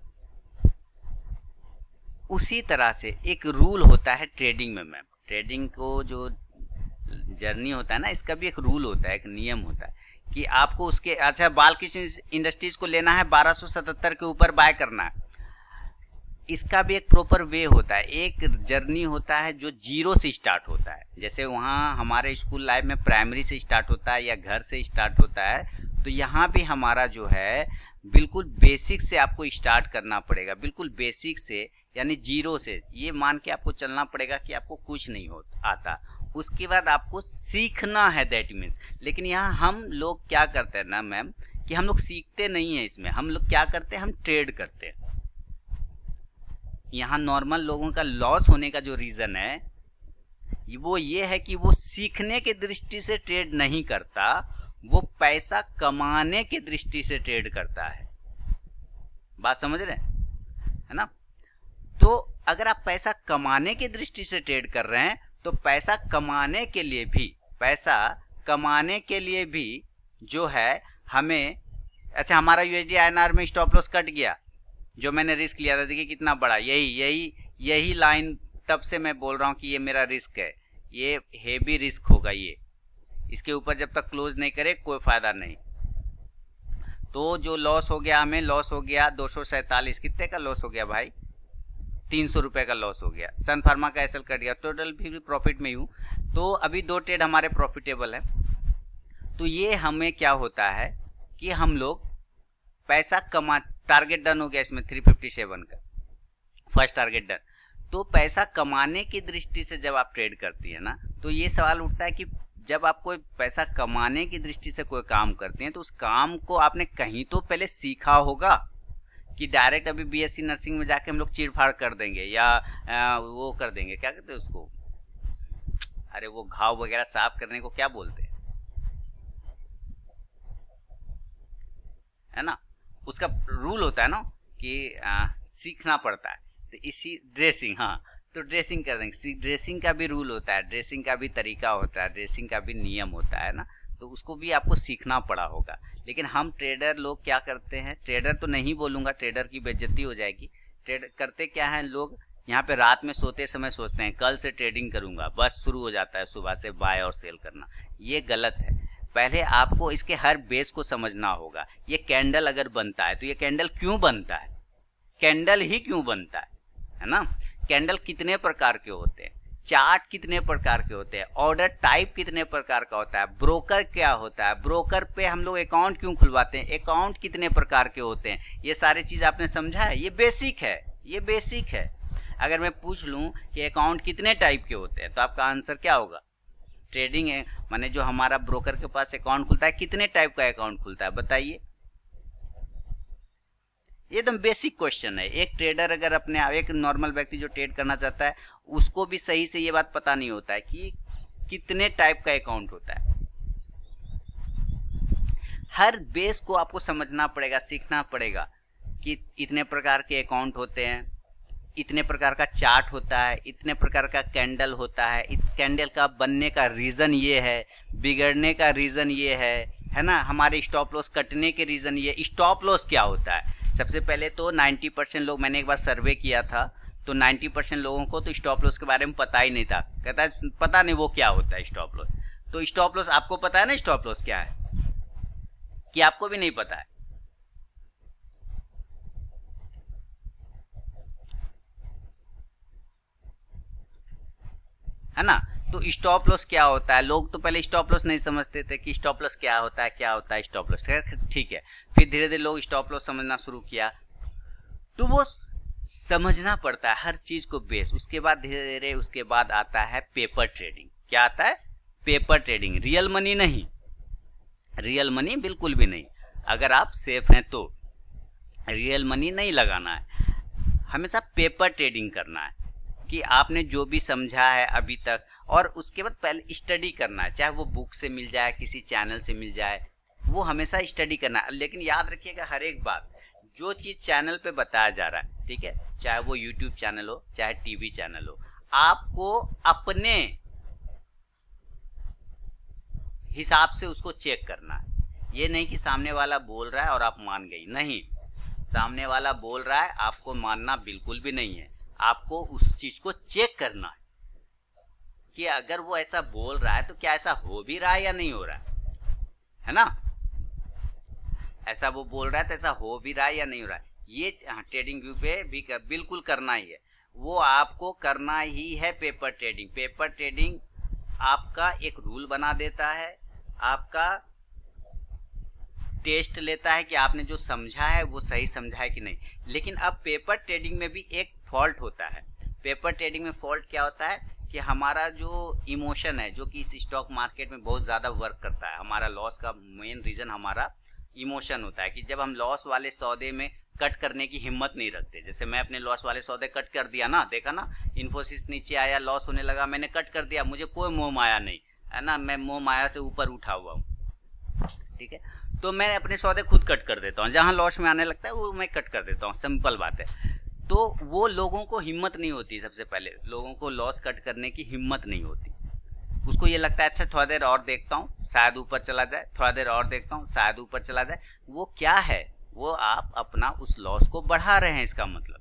उसी तरह से एक रूल होता है ट्रेडिंग में मैम। ट्रेडिंग को जो जर्नी होता है ना, इसका भी एक रूल होता है, एक नियम होता है कि आपको उसके, अच्छा बालकृष्ण इंडस्ट्रीज को लेना है 1277 के ऊपर बाय करना है, इसका भी एक प्रॉपर वे होता है, एक जर्नी होता है जो जीरो से स्टार्ट होता है। जैसे वहाँ हमारे स्कूल लाइफ में प्राइमरी से स्टार्ट होता है या घर से स्टार्ट होता है, तो यहाँ भी हमारा जो है बिल्कुल बेसिक से आपको स्टार्ट करना पड़ेगा, बिल्कुल बेसिक से, यानी जीरो से। ये मान के आपको चलना पड़ेगा कि आपको कुछ नहीं आता, उसके बाद आपको सीखना है, दैट मीन्स। लेकिन यहाँ हम लोग क्या करते हैं ना मैम, कि हम लोग सीखते नहीं है इसमें, हम लोग क्या करते हैं, हम ट्रेड करते हैं। यहाँ नॉर्मल लोगों का लॉस होने का जो रीज़न है वो ये है कि वो सीखने के दृष्टि से ट्रेड नहीं करता, वो पैसा कमाने के दृष्टि से ट्रेड करता है। बात समझ रहे हैं, है ना। तो अगर आप पैसा कमाने की दृष्टि से ट्रेड कर रहे हैं तो पैसा कमाने के लिए भी जो है हमें, अच्छा हमारा यूएसडी आईएनआर में स्टॉप लॉस कट गया, जो मैंने रिस्क लिया था, देखिए कितना बड़ा, यही लाइन, तब से मैं बोल रहा हूँ कि ये मेरा रिस्क है, ये हेवी रिस्क होगा, ये इसके ऊपर जब तक क्लोज नहीं करे कोई फायदा नहीं। तो जो लॉस हो गया, हमें लॉस हो गया 247, कितने का लॉस हो गया भाई? 300 रुपए का लॉस हो गया। सन फार्मा का एसएल कट गया, टोटल भी प्रॉफिट में हूँ। तो अभी 2 ट्रेड हमारे प्रॉफिटेबल है। तो ये हमें क्या होता है कि हम लोग पैसा कमा, टारगेट डन हो गया इसमें 357 का फर्स्ट टारगेट डन। तो पैसा कमाने की दृष्टि से जब आप ट्रेड करती है ना, तो ये सवाल उठता है कि जब आप कोई पैसा कमाने की दृष्टि से कोई काम करते हैं तो उस काम को आपने कहीं तो पहले सीखा होगा, कि डायरेक्ट अभी बीएससी नर्सिंग में जाके हम लोग चीरफाड़ कर देंगे या वो कर देंगे, क्या कहते हैं उसको, अरे वो घाव वगैरह साफ करने को क्या बोलते हैं, है ना। उसका रूल होता है ना कि सीखना पड़ता है। तो इसी ड्रेसिंग, हाँ, तो ड्रेसिंग कर देंगे, ड्रेसिंग का भी रूल होता है, ड्रेसिंग का भी तरीका होता है, ड्रेसिंग का भी नियम होता है ना, तो उसको भी आपको सीखना पड़ा होगा। लेकिन हम ट्रेडर लोग क्या करते हैं, ट्रेडर तो नहीं बोलूँगा, ट्रेडर की बेइज्जती हो जाएगी। ट्रेड करते क्या है लोग, यहाँ पे रात में सोते समय सोचते हैं कल से ट्रेडिंग करूँगा, बस शुरू हो जाता है सुबह से बाय और सेल करना। ये गलत है। पहले आपको इसके हर बेस को समझना होगा। ये कैंडल अगर बनता है तो ये कैंडल क्यों बनता है, कैंडल ही क्यों बनता है ना। कैंडल कितने प्रकार के होते हैं, चार्ट कितने प्रकार के होते हैं, ऑर्डर टाइप कितने प्रकार का होता है, ब्रोकर क्या होता है, ब्रोकर पे हम लोग अकाउंट क्यों खुलवाते हैं, अकाउंट कितने प्रकार के होते हैं, ये सारी चीज़ आपने समझा है। ये बेसिक है, ये बेसिक है। अगर मैं पूछ लूँ कि अकाउंट कितने टाइप के होते हैं तो आपका आंसर क्या होगा? ट्रेडिंग है माने जो हमारा ब्रोकर के पास अकाउंट खुलता है, कितने टाइप का अकाउंट खुलता है बताइए? ये एकदम बेसिक क्वेश्चन है। एक ट्रेडर अगर अपने एक नॉर्मल व्यक्ति जो ट्रेड करना चाहता है उसको भी सही से ये बात पता नहीं होता है कि कितने टाइप का अकाउंट होता है। हर बेस को आपको समझना पड़ेगा, सीखना पड़ेगा कि इतने प्रकार के अकाउंट होते हैं, इतने प्रकार का चार्ट होता है, इतने प्रकार का कैंडल होता है, इस कैंडल का बनने का रीज़न ये है, बिगड़ने का रीज़न ये है ना, हमारे स्टॉप लॉस कटने के रीज़न ये। स्टॉप लॉस क्या होता है? सबसे पहले तो 90% लोग, मैंने एक बार सर्वे किया था तो 90% लोगों को तो स्टॉप लॉस के बारे में पता ही नहीं था। कहता है पता नहीं वो क्या होता है स्टॉप लॉस। तो स्टॉप लॉस आपको पता है ना स्टॉप लॉस क्या है, कि आपको भी नहीं पता है ना? तो स्टॉप लॉस क्या होता है? लोग तो पहले स्टॉप लॉस नहीं समझते थे कि स्टॉप लॉस क्या होता है, क्या होता है स्टॉप लॉस। ठीक है, फिर धीरे धीरे लोग स्टॉप लॉस समझना शुरू किया, तो वो समझना पड़ता है हर चीज को बेस। उसके बाद धीरे धीरे उसके बाद आता है पेपर ट्रेडिंग। क्या आता है? Paper trading. रियल मनी नहीं, रियल मनी बिल्कुल भी नहीं। अगर आप सेफ हैं तो रियल मनी नहीं लगाना है, हमेशा पेपर ट्रेडिंग करना है कि आपने जो भी समझा है अभी तक, और उसके बाद पहले स्टडी करना है, चाहे वो बुक से मिल जाए, किसी चैनल से मिल जाए, वो हमेशा स्टडी करना है। लेकिन याद रखिएगा हर एक बात, जो चीज़ चैनल पे बताया जा रहा है, ठीक है, चाहे वो यूट्यूब चैनल हो चाहे टीवी चैनल हो, आपको अपने हिसाब से उसको चेक करना है। ये नहीं कि सामने वाला बोल रहा है और आप मान गई, नहीं, सामने वाला बोल रहा है आपको मानना बिल्कुल भी नहीं है। आपको उस चीज को चेक करना है कि अगर वो ऐसा बोल रहा है तो क्या ऐसा हो भी रहा है या नहीं हो रहा है ना? ऐसा वो बोल रहा है तो ऐसा हो भी रहा है या नहीं हो रहा है, ये ट्रेडिंग व्यू पे भी बिल्कुल करना ही है। वो आपको करना ही है पेपर ट्रेडिंग। पेपर ट्रेडिंग आपका एक रूल बना देता है, आपका टेस्ट लेता है कि आपने जो समझा है वो सही समझा है कि नहीं। लेकिन अब पेपर ट्रेडिंग में भी एक फॉल्ट होता है। पेपर ट्रेडिंग में फॉल्ट क्या होता है कि हमारा जो इमोशन है, जो कि इस स्टॉक मार्केट में बहुत ज़्यादा वर्क करता है, हमारा लॉस का मेन रीज़न हमारा इमोशन होता है कि जब हम लॉस वाले सौदे में कट करने की हिम्मत नहीं रखते। जैसे मैं अपने लॉस वाले सौदे कट कर दिया ना, देखा ना, इन्फोसिस नीचे आया, लॉस होने लगा, मैंने कट कर दिया, मुझे कोई मोह माया नहीं है ना, मैं मोह माया से ऊपर उठा हुआ हूँ, ठीक है। तो मैं अपने सौदे खुद कट कर देता हूँ, जहाँ लॉस में आने लगता है वो मैं कट कर देता हूँ, सिंपल बात है। तो वो लोगों को हिम्मत नहीं होती, सबसे पहले लोगों को लॉस कट करने की हिम्मत नहीं होती। उसको ये लगता है अच्छा थोड़ा देर और देखता हूँ शायद ऊपर चला जाए, थोड़ा देर और देखता हूँ शायद ऊपर चला जाए। वो क्या है, वो आप अपना उस लॉस को बढ़ा रहे हैं, इसका मतलब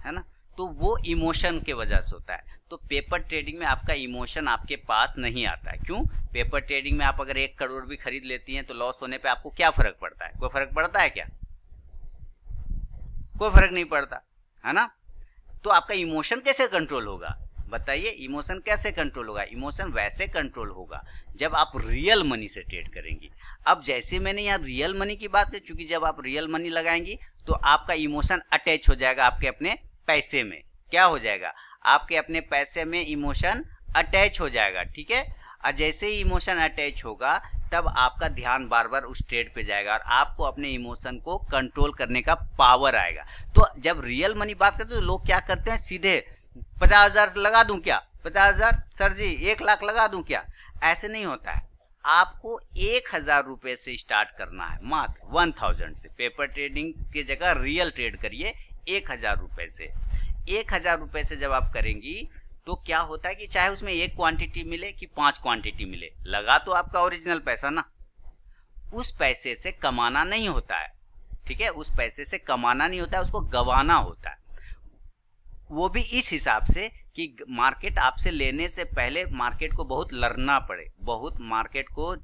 है ना। तो वो इमोशन के वजह से होता है। तो पेपर ट्रेडिंग में आपका इमोशन आपके पास नहीं आता है। क्यों? पेपर ट्रेडिंग में आप अगर 1 करोड़ भी खरीद लेती हैं तो लॉस होने पे आपको क्या फर्क पड़ता है? कोई फर्क पड़ता है क्या? कोई फर्क नहीं पड़ता, है ना। तो आपका इमोशन कैसे कंट्रोल होगा बताइए? इमोशन कैसे कंट्रोल होगा? इमोशन वैसे कंट्रोल होगा जब आप रियल मनी से ट्रेड करेंगी। अब जैसे मैंने यहाँ रियल मनी की बात की, चूंकि जब आप रियल मनी लगाएंगी तो आपका इमोशन अटैच हो जाएगा आपके अपने पैसे में। क्या हो जाएगा? आपके अपने पैसे में इमोशन अटैच हो जाएगा, ठीक है। और जैसे ही इमोशन अटैच होगा तब आपका ध्यान बार बार उस ट्रेड पे जाएगा और आपको अपने इमोशन को कंट्रोल करने का पावर आएगा। तो जब रियल मनी बात करते हैं तो लोग क्या करते हैं, सीधे 50,000 लगा दूं क्या, 50,000 सर जी 1 लाख लगा दूं क्या? ऐसे नहीं होता है। आपको 1,000 रुपए से स्टार्ट करना है, मात्र 1000 से। पेपर ट्रेडिंग की जगह रियल ट्रेड करिए 1,000 रुपए से। 1,000 रुपए से जब आप करेंगी तो क्या होता है कि चाहे उसमें 1 क्वांटिटी मिले कि 5 क्वांटिटी मिले, लगा तो आपका ओरिजिनल पैसा ना। उस पैसे से कमाना नहीं होता है, ठीक है। उस पैसे से कमाना नहीं होता है, उसको गंवाना होता है। वो भी इस हिसाब से कि मार्केट आपसे लेने से पहले मार्केट को बहुत लड़ना पड़े, बहुत मार्केट को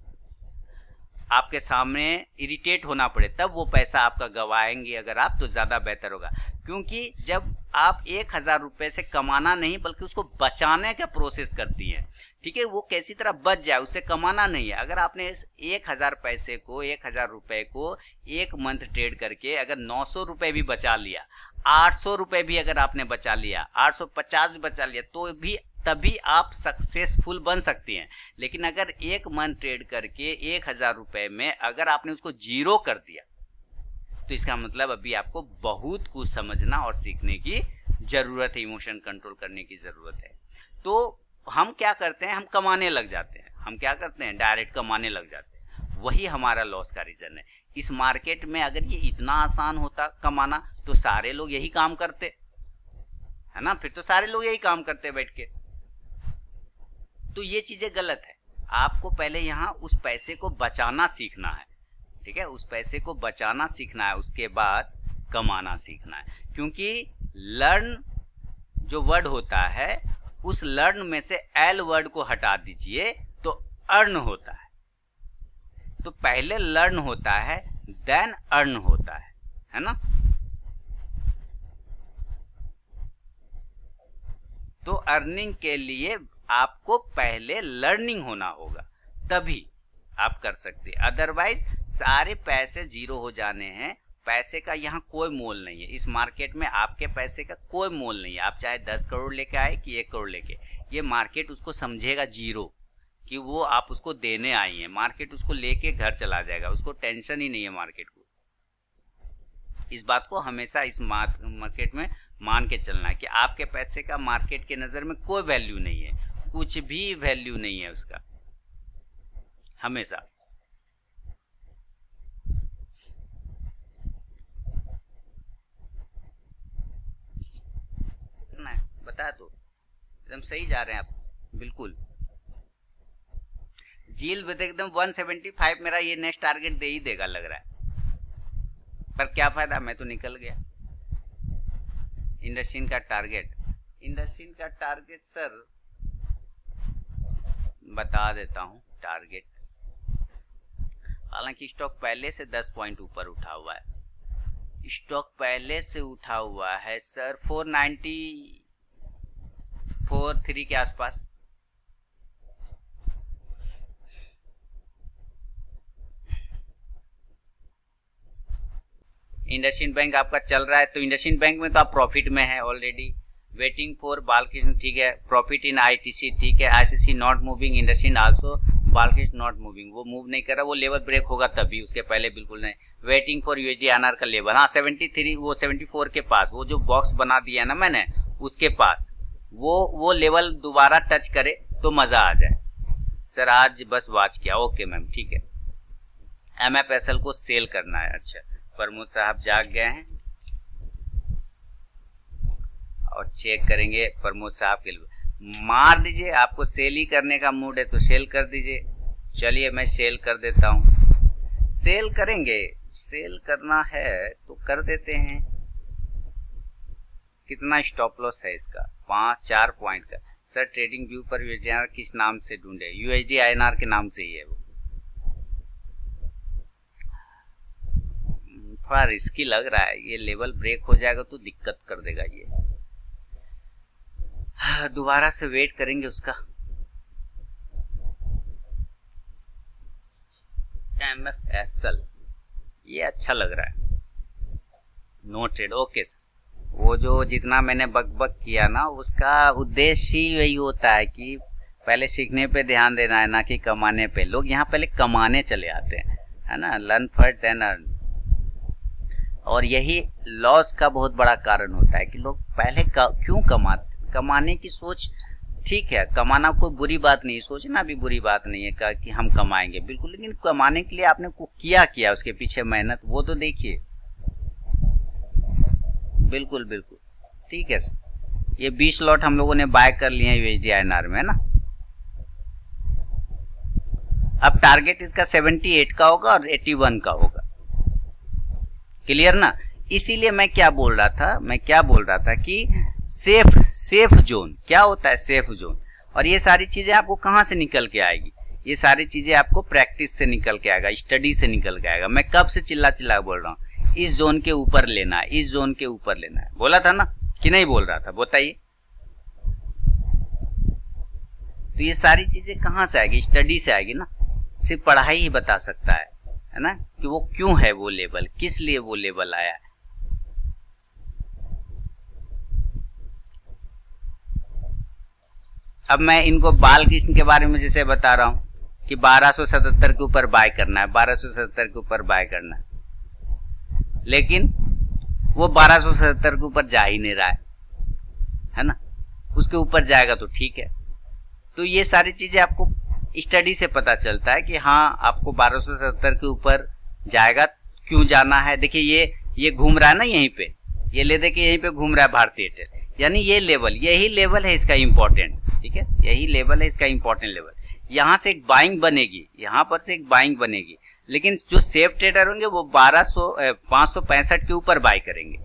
आपके सामने इरिटेट होना पड़े, तब वो पैसा आपका गवाएंगे अगर आप, तो ज़्यादा बेहतर होगा। क्योंकि जब आप 1,000 रुपये से कमाना नहीं बल्कि उसको बचाने का प्रोसेस करती हैं, ठीक है, वो कैसी तरह बच जाए, उससे कमाना नहीं है। अगर आपने इस 1,000 पैसे को, 1,000 रुपये को 1 मंथ ट्रेड करके अगर 900 रुपये भी बचा लिया, 800 रुपये भी अगर आपने बचा लिया, 850 भी बचा लिया, तो भी तभी आप सक्सेसफुल बन सकती हैं। लेकिन अगर एक मंथ ट्रेड करके 1000 रुपए में अगर आपने उसको जीरो कर दिया तो इसका मतलब अभी आपको बहुत कुछ समझना और सीखने की जरूरत है, इमोशन कंट्रोल करने की जरूरत है। तो हम क्या करते हैं, हम कमाने लग जाते हैं। हम क्या करते हैं, डायरेक्ट कमाने लग जाते हैं। वही हमारा लॉस का रीजन है। इस मार्केट में अगर ये इतना आसान होता कमाना तो सारे लोग यही काम करते, है ना। फिर तो सारे लोग यही काम करते बैठ के। तो ये चीजें गलत है। आपको पहले यहाँ उस पैसे को बचाना सीखना है, ठीक है। उस पैसे को बचाना सीखना है, उसके बाद कमाना सीखना है। क्योंकि लर्न जो वर्ड होता है, उस लर्न में से एल वर्ड को हटा दीजिए तो अर्न होता है। तो पहले लर्न होता है देन अर्न होता है ना। तो अर्निंग के लिए आपको पहले लर्निंग होना होगा, तभी आप कर सकते। अदरवाइज सारे पैसे जीरो हो जाने हैं। पैसे का यहाँ कोई मोल नहीं है। इस मार्केट में आपके पैसे का कोई मोल नहीं है। आप चाहे 10 करोड़ लेके आए कि 1 करोड़ लेके, ये मार्केट उसको समझेगा जीरो, कि वो आप उसको देने आई हैं। मार्केट उसको लेके घर चला जाएगा, उसको टेंशन ही नहीं है मार्केट को। इस बात को हमेशा इस मार्केट में मान के चलना है कि आपके पैसे का मार्केट के नज़र में कोई वैल्यू नहीं है, कुछ भी वैल्यू नहीं है उसका, हमेशा। बता दो, एकदम सही जा रहे हैं आप, बिल्कुल। जील एकदम 175 मेरा ये नेक्स्ट टारगेट दे ही देगा लग रहा है, पर क्या फायदा, मैं तो निकल गया। इंडस्ट्रीन का टारगेट सर बता देता हूं टारगेट। हालांकि स्टॉक पहले से 10 पॉइंट ऊपर उठा हुआ है। स्टॉक पहले से उठा हुआ है सर 493 के आसपास। इंडसइंड बैंक आपका चल रहा है, तो इंडसइंड बैंक में तो आप प्रॉफिट में है ऑलरेडी। वेटिंग फॉर बालकृष्ण, ठीक है। प्रॉफिट इन आईटीसी, ठीक है। ICC not moving, IndusInd also, Balkrishna not moving, वो मूव नहीं कर रहा, वो लेवल ब्रेक होगा तभी, उसके पहले बिल्कुल नहीं। वेटिंग फॉर यूएसडी आईएनआर का लेवल, हाँ 73, वो 74 के पास, वो जो बॉक्स बना दिया ना मैंने उसके पास, वो लेवल दोबारा टच करे तो मजा आ जाए। सर आज बस वॉच किया, ओके मैम, ठीक है। एमएफएसएल को सेल करना है, अच्छा। प्रमोद साहब जाग गए हैं और चेक करेंगे प्रमोद साहब के लिए। मार दीजिए, आपको सेल ही करने का मूड है तो सेल कर दीजिए। चलिए मैं सेल कर देता हूँ। सेल करेंगे, सेल करना है तो कर देते हैं। कितना स्टॉप लॉस है इसका, 4 पॉइंट का। सर ट्रेडिंग व्यू पर यूएसडी आईएनआर किस नाम से ढूंढे, यूएसडी आईएनआर के नाम से ही है वो। थोड़ा रिस्की लग रहा है, ये लेवल ब्रेक हो जाएगा तो दिक्कत कर देगा ये। दोबारा से वेट करेंगे उसका। एमएफएसएल ये अच्छा लग रहा है, नो ट्रेड, ओके सर। वो जो जितना मैंने बक किया ना, उसका उद्देश्य ही वही होता है कि पहले सीखने पे ध्यान देना है, ना कि कमाने पे। लोग यहाँ पहले कमाने चले आते हैं, है ना, लर्न फर्स्ट देन अर्न। और यही लॉस का बहुत बड़ा कारण होता है कि लोग पहले क्यों कमाने की सोच, ठीक है, कमाना कोई बुरी बात नहीं, सोचना भी बुरी बात नहीं है कि हम कमाएंगे, बिल्कुल। लेकिन कमाने के लिए आपने किया उसके पीछे मेहनत, वो तो देखिए। बिल्कुल बिल्कुल ठीक है सर। ये 20 लॉट हम लोगों ने बाय कर लिए हैं यूएसडी आईएनआर में, है ना। अब टारगेट इसका 78 का होगा और 81 का होगा, क्लियर ना। इसीलिए मैं क्या बोल रहा था कि सेफ जोन क्या होता है, सेफ जोन। और ये सारी चीजें आपको कहाँ से निकल के आएगी, ये सारी चीजें आपको प्रैक्टिस से निकल के आएगा, स्टडी से निकल के आएगा। मैं कब से चिल्ला बोल रहा हूँ, इस जोन के ऊपर लेना है, इस जोन के ऊपर लेना है, बोला था ना कि नहीं बोल रहा था, बताइए। तो ये सारी चीजें कहाँ से आएगी, स्टडी से आएगी ना। सिर्फ पढ़ाई ही बता सकता है ना, कि वो क्यों है वो लेवल, किस लिए वो लेवल आया है। अब मैं इनको बालकृष्ण के बारे में जैसे बता रहा हूं कि 1277 के ऊपर बाय करना है, 1277 के ऊपर बाय करना है, लेकिन वो 1277 के ऊपर जा ही नहीं रहा है ना। उसके ऊपर जाएगा तो ठीक है। तो ये सारी चीजें आपको स्टडी से पता चलता है कि हाँ आपको 1277 के ऊपर जाएगा, क्यों जाना है। देखिए ये घूम रहा है ना यहीं पे, ये ले देखिए यहीं पे घूम रहा है भारतीय एयरटेल, यानी ये लेवल, यही लेवल है इसका इंपॉर्टेंट, ठीक है, यही लेवल है इसका इंपॉर्टेंट लेवल। यहाँ से एक बाइंग बनेगी, यहाँ पर से एक बाइंग बनेगी, लेकिन जो सेफ ट्रेडर होंगे वो 565 के ऊपर बाय करेंगे।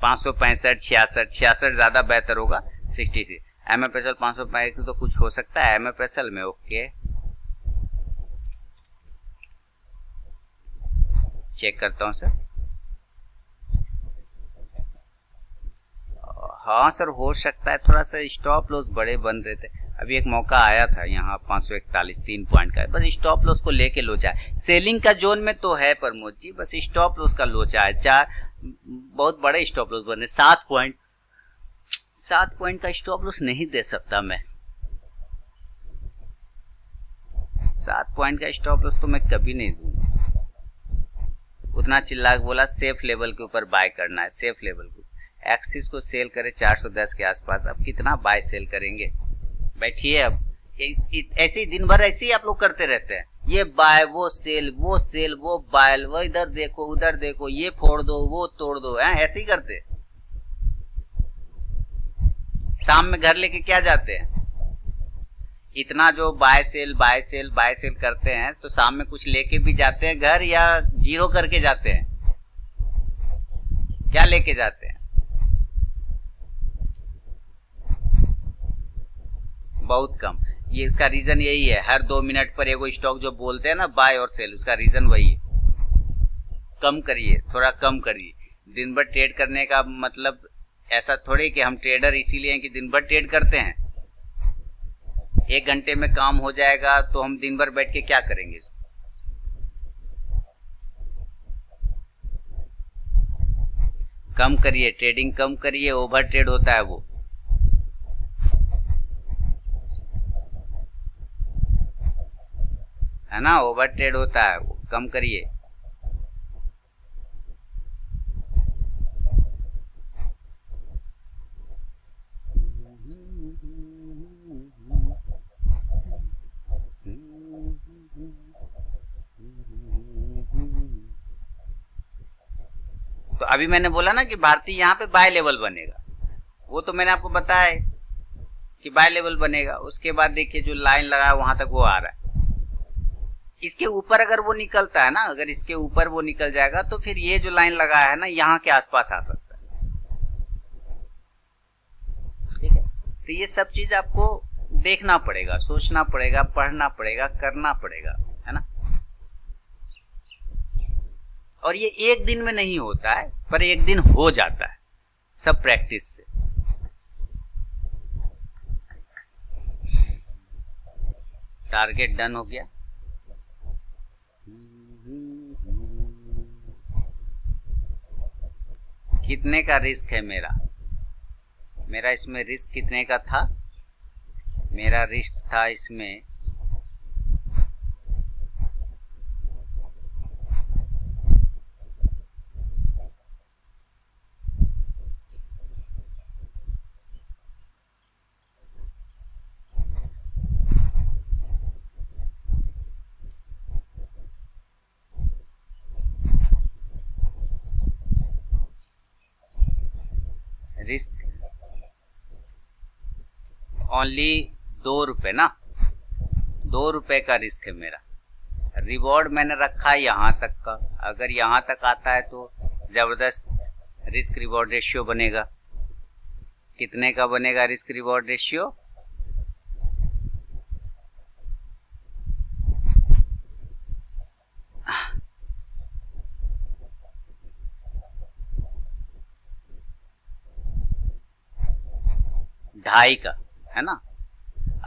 565, 66 ज्यादा बेहतर होगा, 66। MFSL 565 तो कुछ हो सकता है MFSL में। ओके, चेक करता हूं सर। हाँ सर, हो सकता है, थोड़ा सा स्टॉप लॉस बड़े बन रहे थे। अभी एक मौका आया था यहाँ 541 3 पॉइंट का, बस स्टॉप लॉस को लेके लोचा है। सेलिंग का जोन में तो है Pramod ji, bus stop loss का लोचा है। बहुत बड़े स्टॉप लॉस बने, 7 पॉइंट का स्टॉप लॉस नहीं दे सकता मैं। 7 पॉइंट का स्टॉप लॉस तो मैं कभी नहीं दूंगा। उतना चिल्ला के बोला सेफ लेवल के ऊपर बाय करना है, सेफ लेवल को। एक्सिस को सेल करे 410 के आसपास, अब कितना बाय सेल करेंगे, बैठिए। अब ऐसे ही दिन भर ऐसे ही आप लोग करते रहते हैं, ये बाय वो सेल, वो सेल वो बाय, वो इधर देखो उधर देखो, ये फोड़ दो वो तोड़ दो, है ऐसे ही करते। शाम में घर लेके क्या जाते हैं, इतना जो बाय सेल करते हैं, तो शाम में कुछ लेके भी जाते हैं घर, या जीरो करके जाते हैं? क्या लेके जाते हैं? बहुत कम। ये उसका रीजन यही है, हर 2 मिनट पर एगो स्टॉक जो बोलते हैं ना बाय और सेल, उसका रीजन वही है। कम करिए, थोड़ा कम करिए। दिन भर ट्रेड करने का मतलब ऐसा थोड़ी कि हम ट्रेडर इसीलिए हैं कि दिन भर ट्रेड करते हैं। 1 घंटे में काम हो जाएगा तो हम दिन भर बैठ के क्या करेंगे? कम करिए, ट्रेडिंग कम करिए, ओवर ट्रेड होता है वो। है ना, ओवर ट्रेड होता है वो, कम करिए। तो अभी मैंने बोला ना कि भारतीय यहाँ पे बाय लेवल बनेगा, वो तो मैंने आपको बताया कि बाय लेवल बनेगा। उसके बाद देखिए जो लाइन लगा वहां तक वो आ रहा है, इसके ऊपर अगर वो निकलता है ना, अगर इसके ऊपर वो निकल जाएगा तो फिर ये जो लाइन लगा है ना यहाँ के आसपास आ सकता है, ठीक है। तो ये सब चीज आपको देखना पड़ेगा, सोचना पड़ेगा, पढ़ना पड़ेगा, करना पड़ेगा, है ना। और ये एक दिन में नहीं होता है, पर एक दिन हो जाता है, सब प्रैक्टिस से। टारगेट डन हो गया। कितने का रिस्क है मेरा इसमें रिस्क कितने का था? मेरा रिस्क था इसमें रिस्क ओनली 2 रुपए ना, 2 रुपए का रिस्क है मेरा। रिवॉर्ड मैंने रखा है यहाँ तक का, अगर यहाँ तक आता है तो जबरदस्त रिस्क रिवॉर्ड रेशियो बनेगा। कितने का बनेगा रिस्क रिवॉर्ड रेशियो? ढाई का, है ना।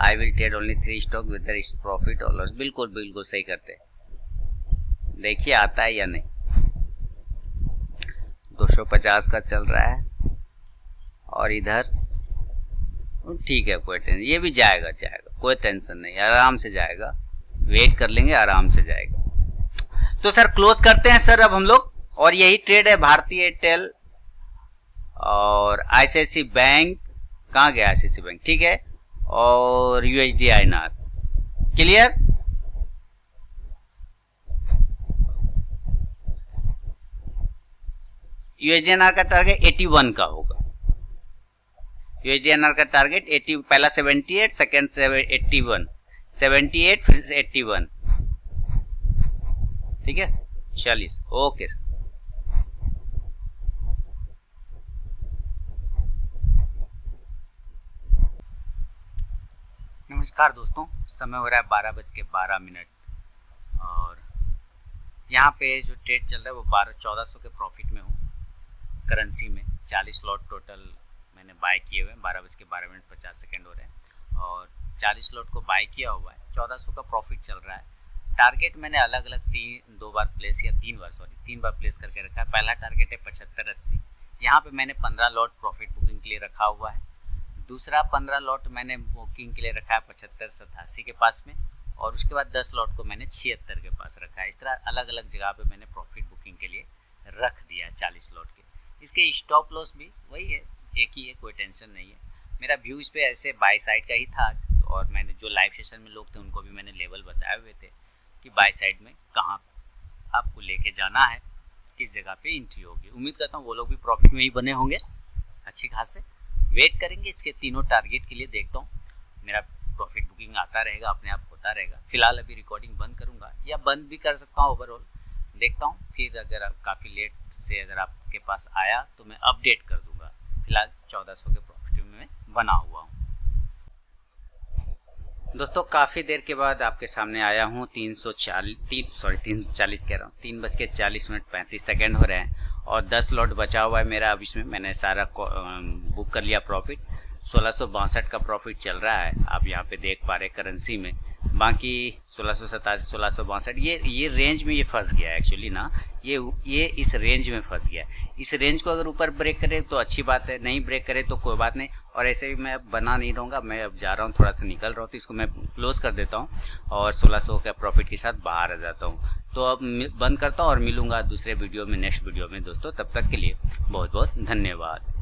I will trade only 3 stock with profit और लॉस। बिल्कुल बिल्कुल सही करते हैं। देखिए आता है या नहीं। 250 का चल रहा है और इधर ठीक है, कोई टेंशन, ये भी जाएगा, कोई टेंशन नहीं, आराम से जाएगा, वेट कर लेंगे, आराम से जाएगा। तो सर क्लोज करते हैं सर अब हम लोग, और यही ट्रेड है भारतीय एयरटेल और आईसीआईसी बैंक, कहाँ गया आईसीआईसी बैंक, ठीक है, और USD INR, clear. USD INR का टारगेट 81 का होगा, यूएसडी आईएनआर का टारगेट 80, पहला 78, सेकेंड 81, 78 फिर 81, ठीक है, 40, ओके सर। नमस्कार दोस्तों, समय हो रहा है 12:12, और यहाँ पे जो ट्रेड चल रहा है वो 1400 के प्रॉफिट में हूँ करेंसी में। 40 लॉट टोटल मैंने बाय किए हुए हैं, 12:12:50 हो रहे हैं, और 40 लॉट को बाय किया हुआ है, 1400 का प्रॉफिट चल रहा है। टारगेट मैंने अलग अलग 3 बार प्लेस करके रखा है। पहला टारगेट है 75-80, यहाँ पे मैंने 15 लॉट प्रॉफिट बुकिंग के लिए रखा हुआ है। दूसरा 15 लॉट मैंने बुकिंग के लिए रखा है 75-87 के पास में, और उसके बाद 10 लॉट को मैंने 76 के पास रखा है। इस तरह अलग अलग जगह पे मैंने प्रॉफिट बुकिंग के लिए रख दिया है 40 लॉट के। इसके स्टॉप लॉस भी वही है, एक ही है, कोई टेंशन नहीं है। मेरा व्यू इस पे ऐसे बाय साइड का ही था, और मैंने जो लाइव सेशन में लोग थे उनको भी मैंने लेवल बताए हुए थे कि बाय साइड में कहाँ आपको लेके जाना है, किस जगह पे एंट्री होगी। उम्मीद करता हूँ वो लोग भी प्रॉफिट में ही बने होंगे अच्छी खास से। वेट करेंगे इसके तीनों टारगेट के लिए, देखता हूँ मेरा प्रॉफिट बुकिंग आता रहेगा, अपने आप होता रहेगा। फिलहाल अभी रिकॉर्डिंग बंद करूँगा, या बंद भी कर सकता हूँ ओवरऑल, देखता हूँ। फिर अगर काफ़ी लेट से अगर आपके पास आया तो मैं अपडेट कर दूंगा। फिलहाल 1400 के प्रॉफिट में बना हुआ हूँ। दोस्तों काफ़ी देर के बाद आपके सामने आया हूँ, 340 कह रहा हूँ, 3:40 हो रहे हैं, और 10 लॉट बचा हुआ है मेरा। अब इसमें मैंने सारा बुक कर लिया प्रॉफिट। 1662 का प्रॉफिट चल रहा है, आप यहाँ पे देख पा रहे करेंसी में। बाकी 1687, 1662 ये रेंज में ये फंस गया है एक्चुअली ना, ये इस रेंज में फंस गया है। इस रेंज को अगर ऊपर ब्रेक करे तो अच्छी बात है, नहीं ब्रेक करे तो कोई बात नहीं। और ऐसे भी मैं बना नहीं रहूँगा, मैं अब जा रहा हूँ, थोड़ा सा निकल रहा हूँ, तो इसको मैं क्लोज कर देता हूँ और 1600 का प्रॉफिट के साथ बाहर आ जाता हूँ। तो अब बंद करता हूँ और मिलूंगा दूसरे वीडियो में, नेक्स्ट वीडियो में दोस्तों। तब तक के लिए बहुत बहुत धन्यवाद।